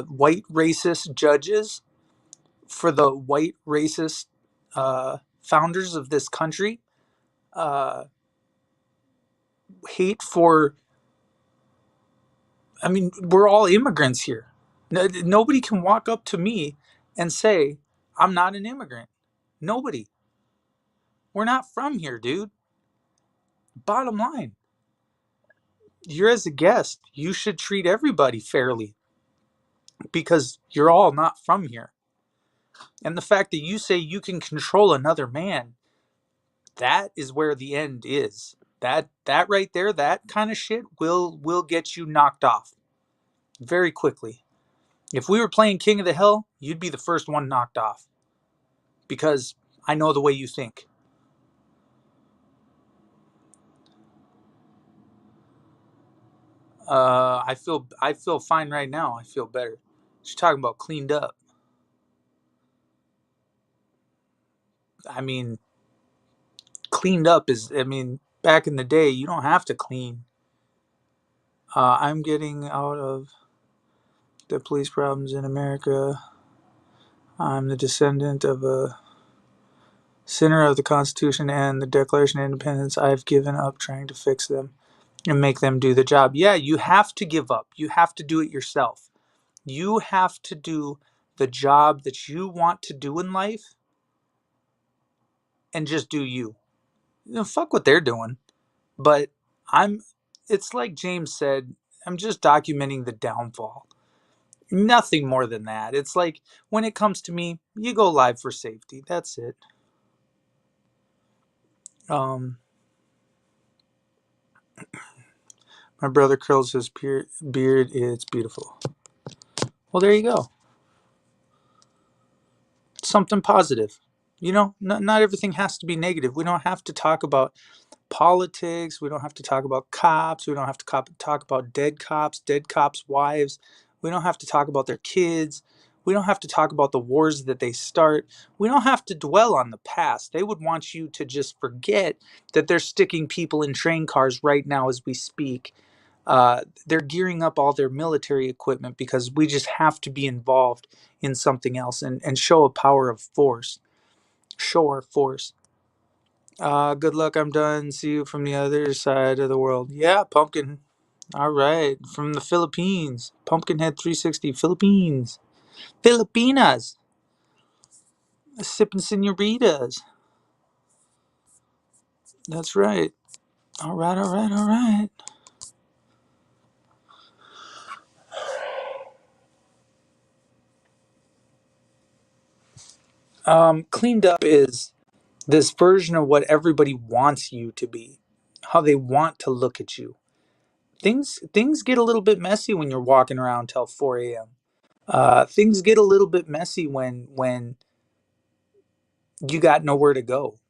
white racist judges? For the white racist founders of this country? Uh, Hate for. I mean, we're all immigrants here. Nobody can walk up to me and say I'm not an immigrant. Nobody. We're not from here, dude. Bottom line, you're as a guest. You should treat everybody fairly because you're all not from here. And the fact that you say you can control another man, that is where the end is. That right there, that kind of shit will get you knocked off very quickly. If we were playing King of the Hill, you'd be the first one knocked off because I know the way you think. I feel fine right now. I feel better. She's talking about cleaned up. I mean, cleaned up is. I mean, back in the day, you don't have to clean. I'm getting out of the police problems in America. I'm the descendant of a sinner of the Constitution and the Declaration of Independence. I've given up trying to fix them. and make them do the job. Yeah, you have to give up. You have to do it yourself. You have to do the job that you want to do in life and just do you. Fuck what they're doing. But I'm it's like James said, I'm just documenting the downfall. Nothing more than that. It's like when it comes to me, you go live for safety. That's it. Um my brother curls his beard. It's beautiful. Well, there you go. Something positive. Not everything has to be negative. We don't have to talk about politics. We don't have to talk about cops. We don't have to talk about dead cops' wives. We don't have to talk about their kids. We don't have to talk about the wars that they start. We don't have to dwell on the past. They would want you to just forget that they're sticking people in train cars right now as we speak. They're gearing up all their military equipment because we just have to be involved in something else and show a power of force. Show our force. Good luck. I'm done. See you from the other side of the world. Yeah, Pumpkin. All right. From the Philippines. Pumpkinhead 360, Philippines. Filipinas. Sipping senoritas. That's right. All right, all right, all right. Cleaned up is this version of what everybody wants you to be, how they want to look at you. Things get a little bit messy when you're walking around till 4 a.m. Things get a little bit messy when you got nowhere to go.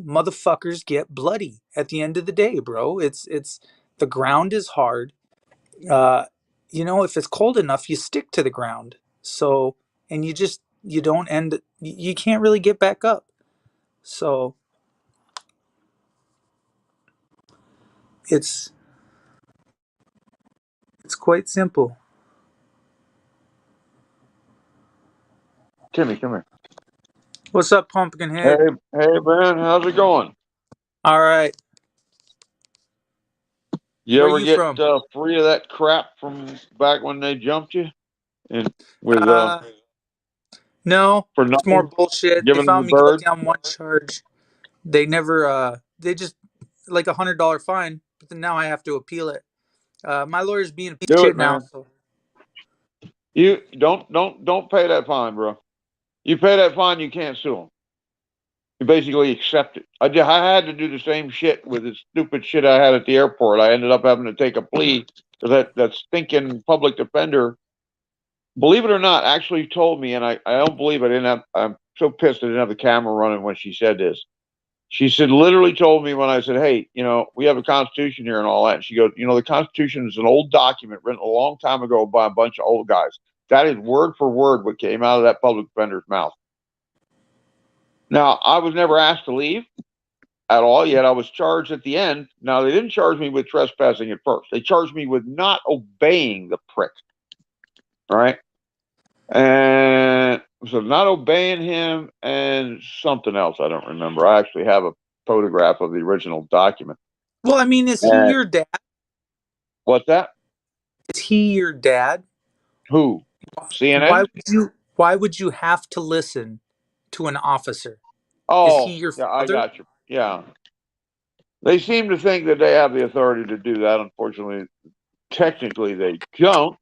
Motherfuckers get bloody at the end of the day, bro. It's the ground is hard. Uh, if it's cold enough, you stick to the ground. So, and you don't you can't really get back up. So it's it's quite simple. Timmy, come here. What's up, Pumpkinhead? Hey, hey, man, how's it going? All right. You Where ever you get from? free of that crap from back when they jumped you and with Uh, no, for it's more nothing, bullshit. They giving them the found me bird? guilty on one charge. They never. They just like $100 fine, but then now I have to appeal it. My lawyer's being a piece of Do shit it, now. man. So You don't pay that fine, bro. You pay that fine, you can't sue them. You basically accept it. I had to do the same shit with the stupid shit I had at the airport. I ended up having to take a plea because that stinking public defender, believe it or not, actually told me, and I don't believe I didn't have. I'm so pissed I didn't have the camera running when she said this. She said, literally told me when I said, hey, we have a constitution here and all that. And she goes, the constitution is an old document written a long time ago by a bunch of old guys. That is word for word what came out of that public defender's mouth. Now, I was never asked to leave at all, yet I was charged at the end. Now, they didn't charge me with trespassing at first. They charged me with not obeying the prick. All right. And so not obeying him and something else I don't remember. I actually have a photograph of the original document. well, I mean, is he And your dad? what's that? Is he your dad? Who? Why CNN? would you? Why would you have to listen to an officer? Is he Oh, your yeah, I father? got you. Yeah. They seem to think that they have the authority to do that. Unfortunately, technically they don't,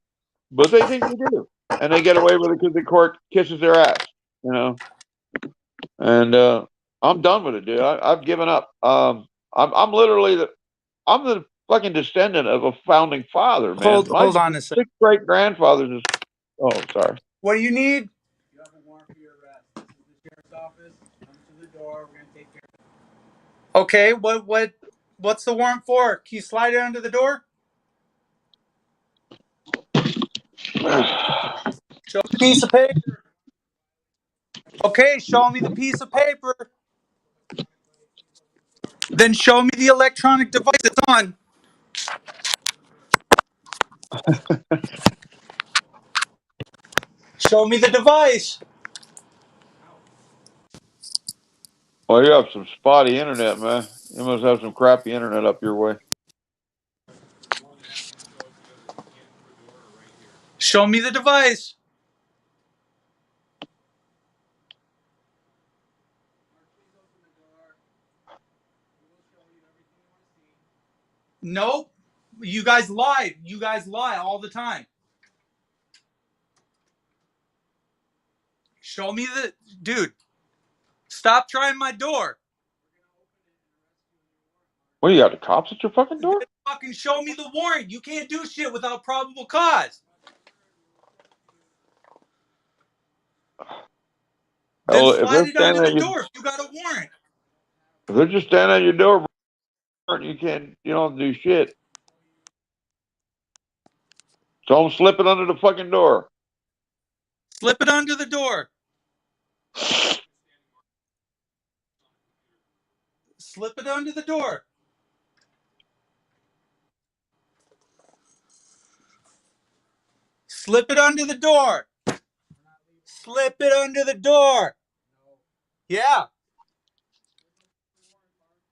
but they think they do. And they get away with it because the court kisses their ass, you know. And I'm done with it, dude. I've given up. I'm literally I'm the fucking descendant of a founding father, man. My Hold on a second. six great grandfathers is. Oh, sorry. What do you need? You have a warrant for your arrest. This is the sheriff's office. Come to the door. We're gonna take care of it. Okay. What's the warrant for? Can you slide it under the door? Show me the piece of paper. Okay, show me the piece of paper. Then show me the electronic device it's on. Show me the device. Well, you have some spotty internet, man. You must have some crappy internet up your way. Show me the device. Nope. You guys lie. You guys lie all the time. Show me the... Dude, stop trying my door. What, you got the cops at your fucking door? Then fucking show me the warrant. You can't do shit without probable cause. Then Hell, if slide they're it under standing the at your, door if you got a warrant. if they're just standing at your door, you can't, you don't do shit. Don't slip it under the fucking door. Slip it under the door. Slip it under the door. Slip it under the door. Slip it under the door. Yeah.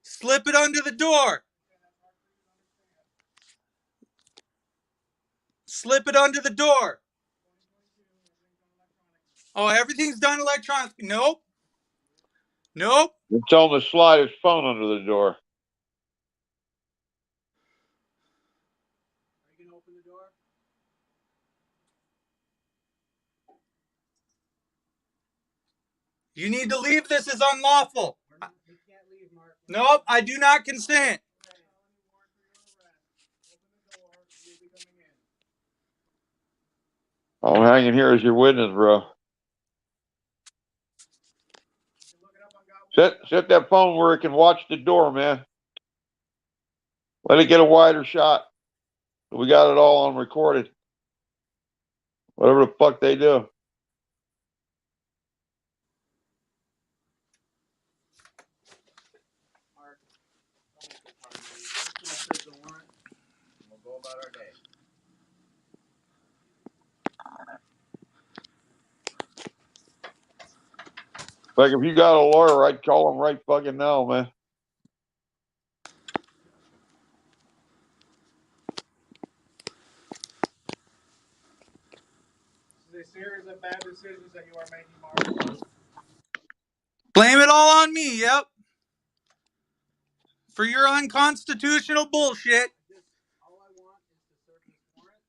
Slip it under the door. Slip it under the door. Oh, everything's done electronically. Nope. Nope. You tell him to slide his phone under the door. Are you going to open the door? You need to leave. This is unlawful. You can't leave, Mark. Nope, I do not consent. I'm hanging here as your witness, bro. Set that phone where it can watch the door, man. Let it get a wider shot. We got it all on recorded. Whatever the fuck they do. We'll go about our day. Like, if you got a lawyer, I'd call him right fucking now, man. This is a series of bad decisions that you are making, Mark. Blame it all on me, yep. For your unconstitutional bullshit. All I want is to serve this warrant,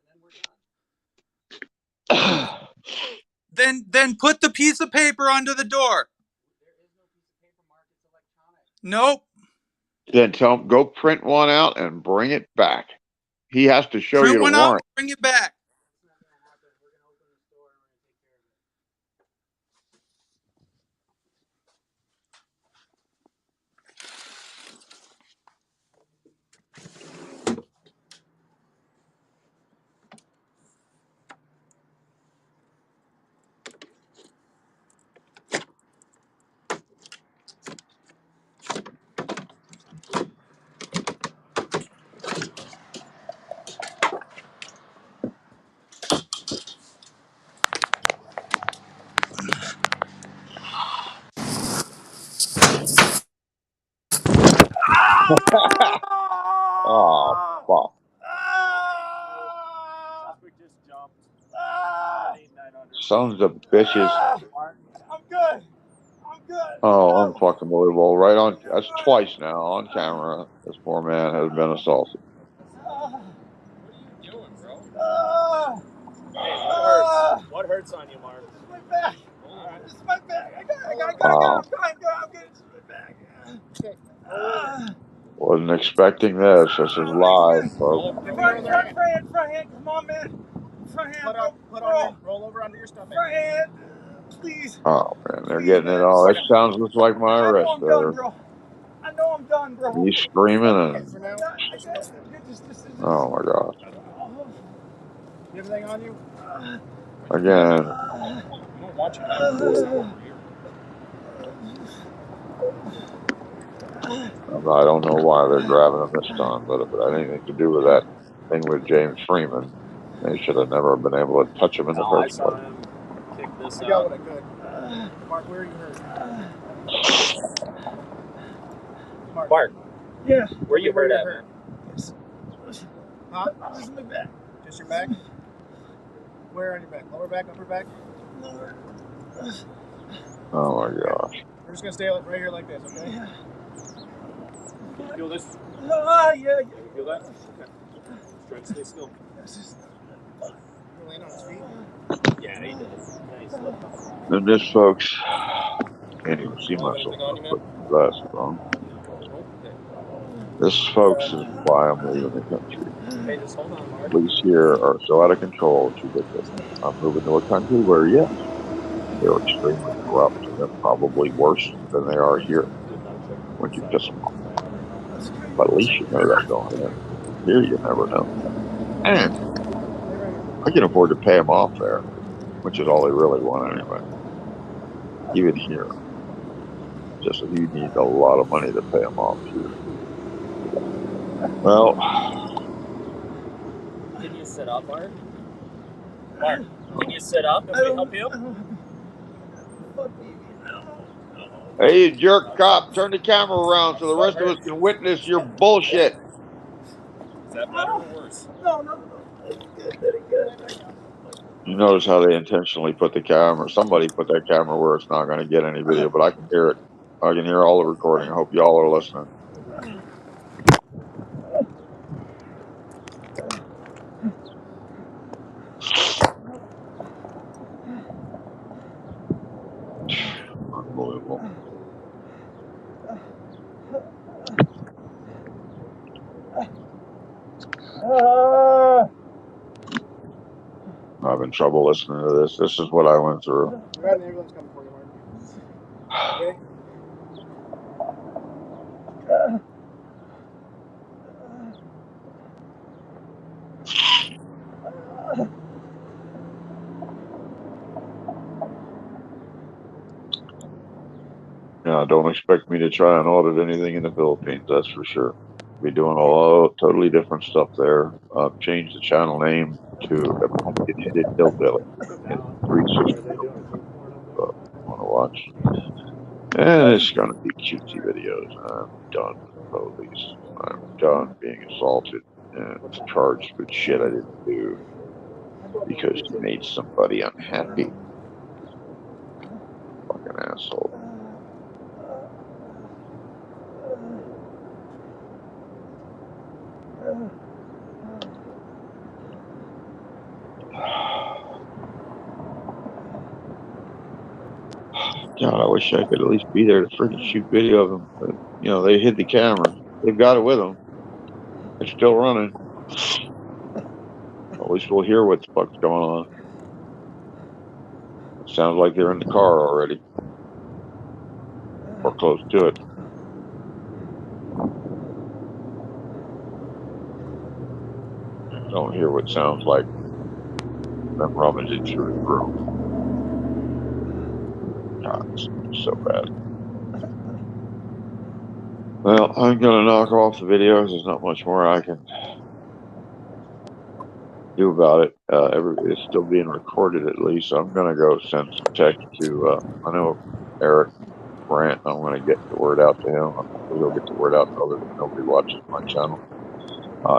and then we're done. Then put the piece of paper under the door. There is no piece of paper, Mark. It's electronic. Nope. Then tell him, go print one out and bring it back. He has to show you Print the one out warrant. and bring it back. It's not going to happen. We're going to open the store and we're going to take care of Oh, fuck. Sons of bitches. I'm good. I'm good. Oh, unfucking believable. Right on. That's twice now on camera. This poor man has been assaulted. What are you doing, bro? Hey, what hurts? What hurts on you, Mark? This is my back. This is my back. I got Wow. I'm good. This is my back. Okay. Wasn't expecting this. This is live, folks. Front hand. Come on, man. Front hand. Roll over under your stomach. Front hand. Please. Oh, man. They're getting it all. It sounds just like my arrest there. I know I'm done, bro. He's screaming and... Oh, my God. You have anything on you? Again. We don't want you to have this over here. I don't know why they're grabbing him this time, but if it had anything to do with that thing with James Freeman, they should have never been able to touch him in the first place. I saw him kick this out. What I could. Mark, where are you hurt? Mark. Yeah. Where you hurt at, man? Huh? Just my back. Just your back? Where on your back? Lower back, upper back? Oh my gosh. We're just gonna stay right here like this, okay? Yeah. Can you feel this? Yeah. Can you feel that? Okay. Just try to stay still. You're laying on his feet? Yeah, he does. Nice. And this, folks, can't even see myself. Anything on you, man? Put my glasses on. Okay. This, folks, is why I'm leaving the country. Hey, just hold on, Mark. Police here are so out of control, it's ridiculous. I'm moving to a country where, yes, they're extremely corrupt, and they're probably worse than they are here when you piss them off. But at least you know that going in. Here, you never know. And I can afford to pay them off there, which is all they really want anyway. Even here. Just if you need a lot of money to pay them off here. Well, Can you sit up, Mark? Mark, can you sit up if we help you? hey, you jerk cop, turn the camera around so the rest of us can witness your bullshit. Is that better or worse? No. You notice how they intentionally put the camera, somebody put that camera where it's not going to get any video, but I can hear it. I can hear all the recording. I hope y'all are listening. Unbelievable. I'm having trouble listening to this. This is what I went through. We got an ambulance coming for you, Mark. Okay? Yeah, don't expect me to try and audit anything in the Philippines, that's for sure. Be doing a totally different stuff there. Change the channel name to A Pumpkin-Headed Hillbilly in 360. Want to watch? And it's going to be cutesy videos. I'm done with the police. I'm done being assaulted and charged with shit I didn't do because you made somebody unhappy. Fucking asshole. God, I wish I could at least be there to freaking shoot video of them. But, you know, they hid the camera. They've got it with them. It's still running. At least we'll hear what the fuck's going on. It sounds like they're in the car already. Or close to it. I don't hear what sounds like them rummaging through his room. God, it's so bad. Well, I'm going to knock off the videos. There's not much more I can do about it. It's still being recorded at least. So I'm going to go send some text to, I know Eric Brandt. I'm going to get the word out to him. He'll get the word out to others. Nobody watches my channel.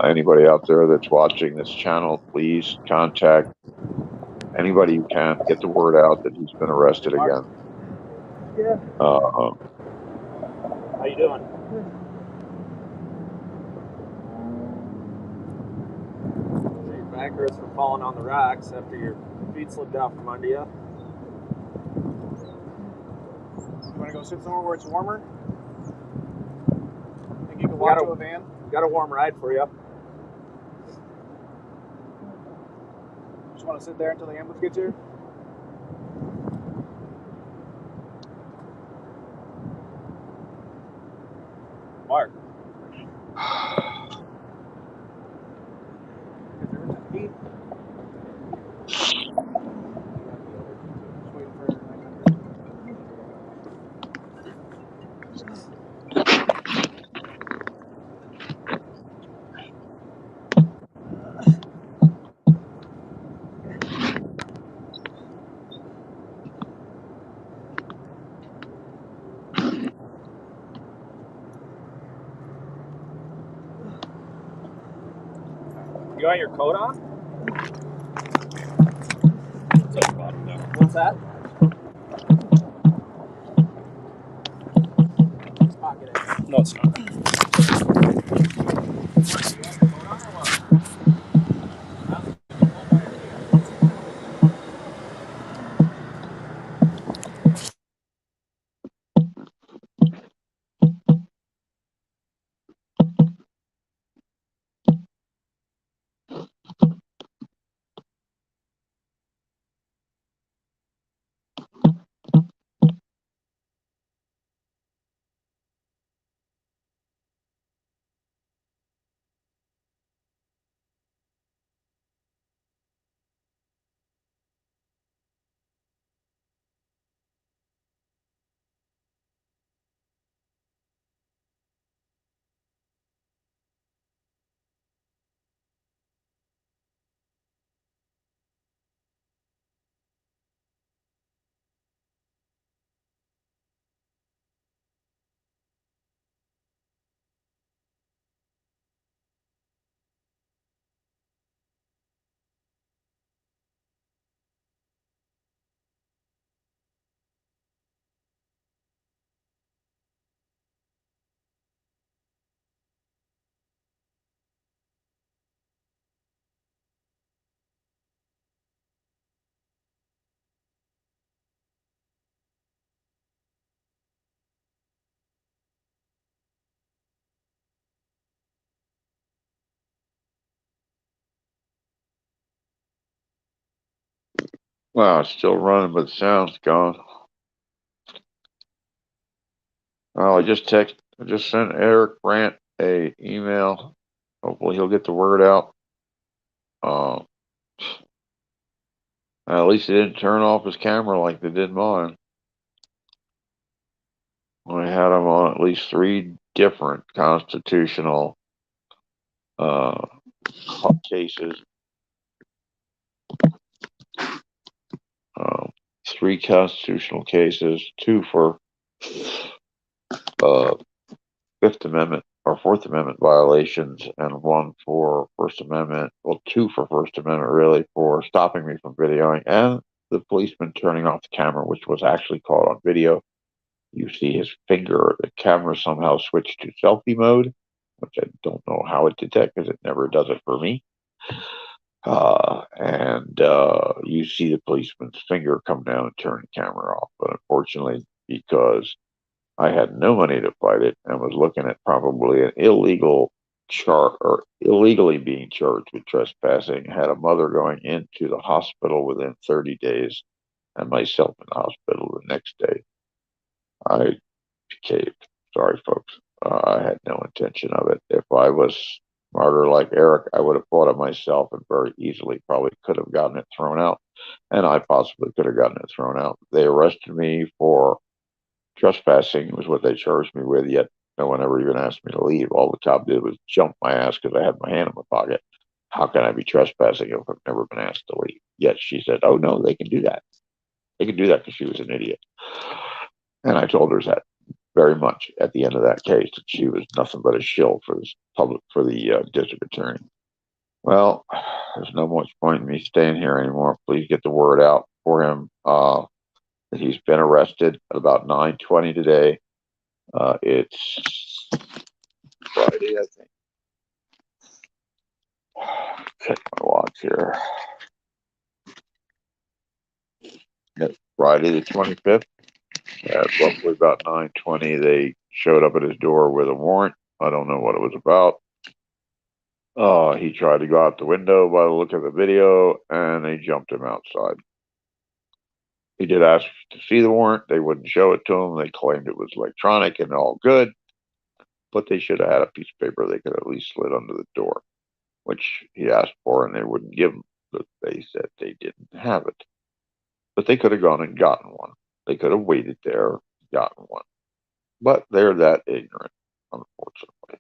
Anybody out there that's watching this channel, please contact anybody you can. Get the word out that he's been arrested again. Yeah. How you doing? Your back hurts from falling on the rocks after your feet slipped out from under you. You want to go sit somewhere where it's warmer? Think you can walk to a van? Got a warm ride for you. Just want to sit there until the ambulance gets here? Mark. You got your coat on? It's at the bottom now. What's that? Pocket it. No, it's not. Wow, it's still running, but the sound's gone. Well, I just sent Eric Brandt a email. Hopefully he'll get the word out. At least he didn't turn off his camera like they did mine. I had him on at least 3 different constitutional cases. 3 constitutional cases, 2 for Fifth Amendment or Fourth Amendment violations, and 1 for First Amendment. Well, 2 for First Amendment, really, for stopping me from videoing, and the policeman turning off the camera, which was actually caught on video. You see his finger. The camera somehow switched to selfie mode, which I don't know how it did that because it never does it for me. And you see the policeman's finger come down and turn the camera off. But unfortunately, because I had no money to fight it and was looking at probably an illegal or illegally being charged with trespassing, had a mother going into the hospital within 30 days and myself in the hospital the next day, I caved. Sorry, folks. I had no intention of it. If I was smarter like Eric, I would have fought it myself and very easily probably could have gotten it thrown out. And I possibly could have gotten it thrown out. They arrested me for trespassing, was what they charged me with, yet no one ever even asked me to leave. All the cop did was jump my ass because I had my hand in my pocket. How can I be trespassing if I've never been asked to leave? Yet she said, oh, no, they can do that. They can do that because she was an idiot. And I told her that very much at the end of that case, that she was nothing but a shill for the district attorney. Well, there's no much point in me staying here anymore. Please get the word out for him that he's been arrested at about 9:20 today. It's Friday, I think. Check my watch here. It's Friday the 25th. At roughly about 9:20, they showed up at his door with a warrant. I don't know what it was about. He tried to go out the window by the look of the video, and they jumped him outside. He did ask to see the warrant. They wouldn't show it to him. They claimed it was electronic and all good, but they should have had a piece of paper they could at least slid under the door, which he asked for, and they wouldn't give him. But they said they didn't have it. But they could have gone and gotten one. They could have waited there, gotten one. But they're that ignorant, unfortunately.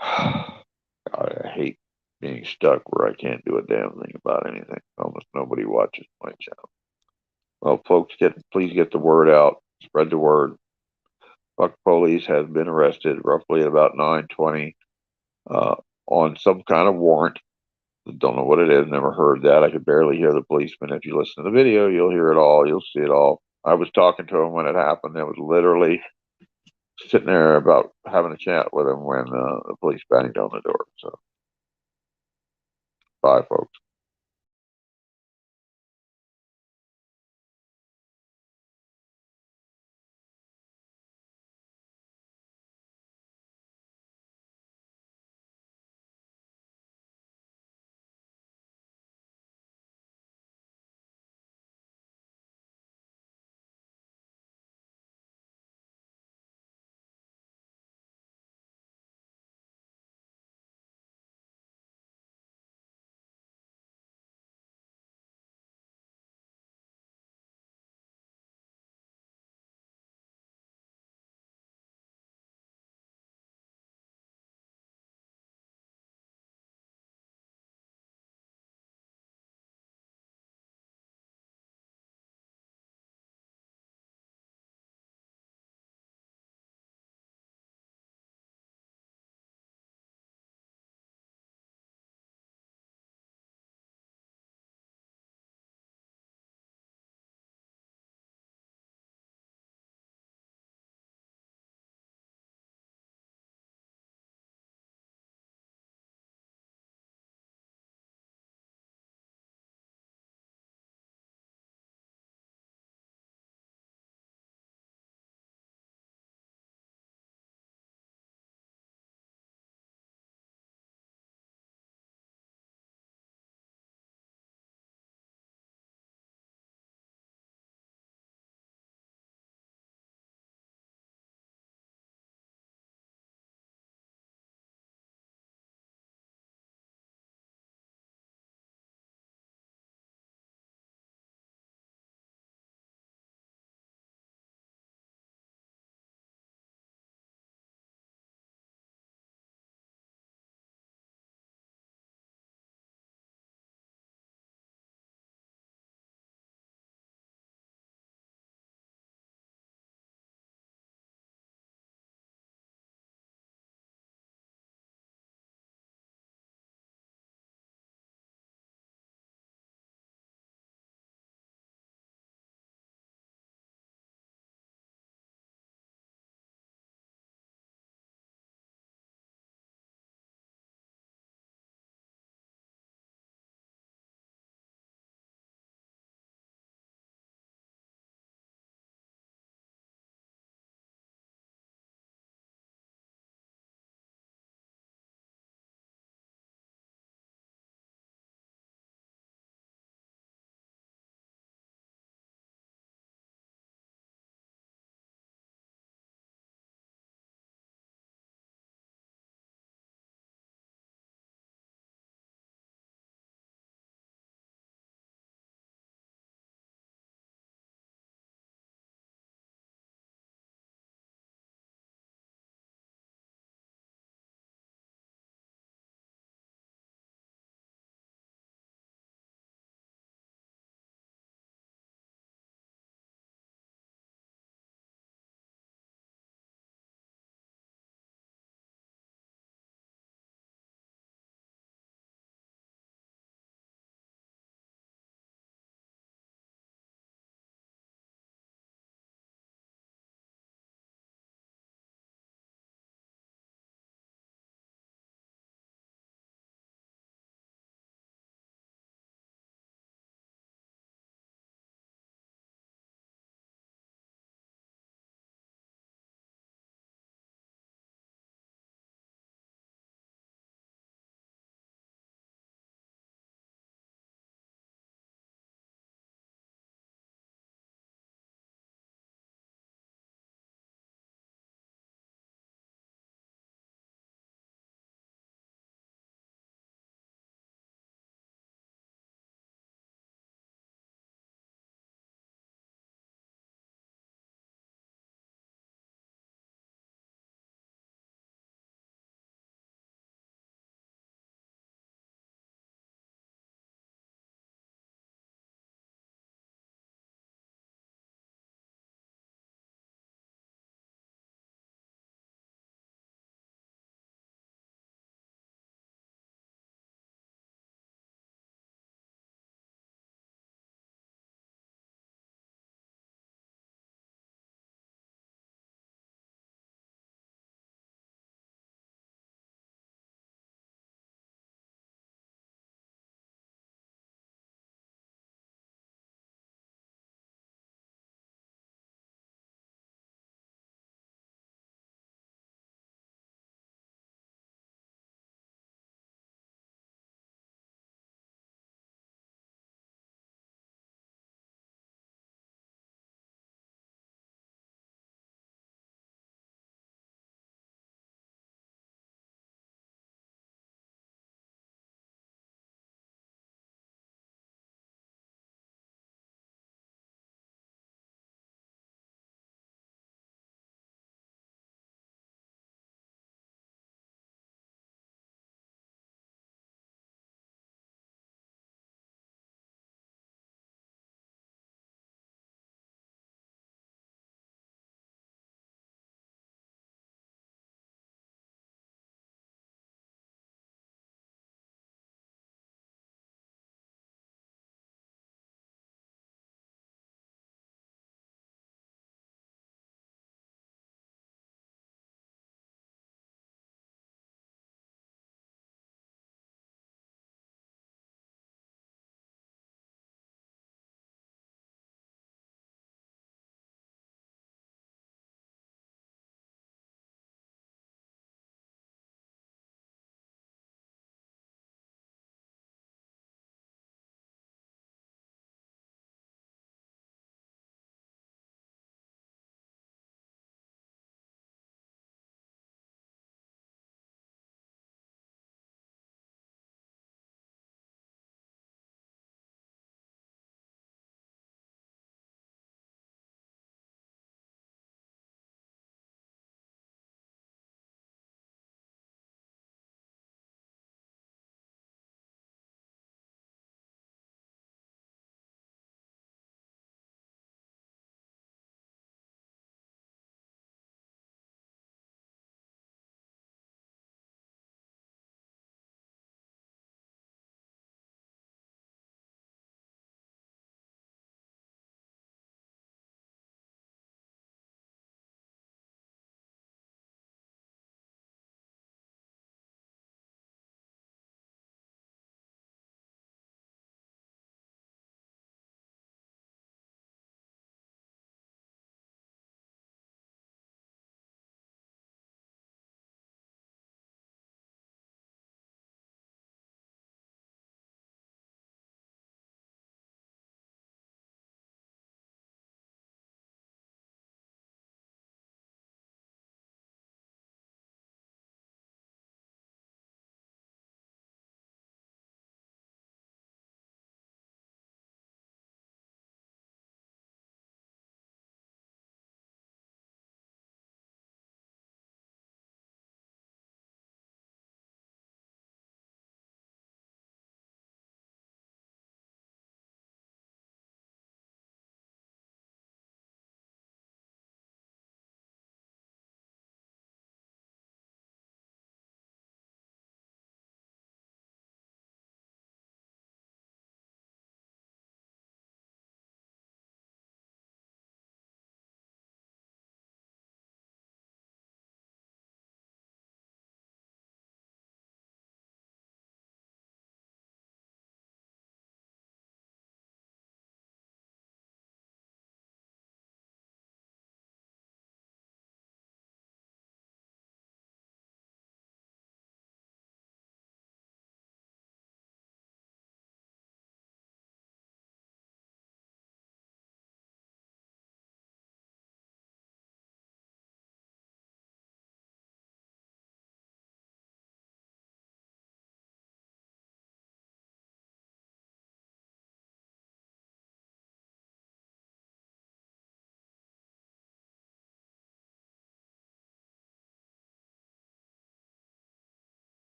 I hate being stuck where I can't do a damn thing about anything. Almost nobody watches my channel. Well, folks, please get the word out. Spread the word. Buck Police has been arrested roughly at about 9:20 on some kind of warrant Don't know what it is. Never heard that. I could barely hear the policeman. If you listen to the video, you'll hear it all. You'll see it all. I was talking to him when it happened. I was literally sitting there about having a chat with him when the police banged on the door. So, bye, folks.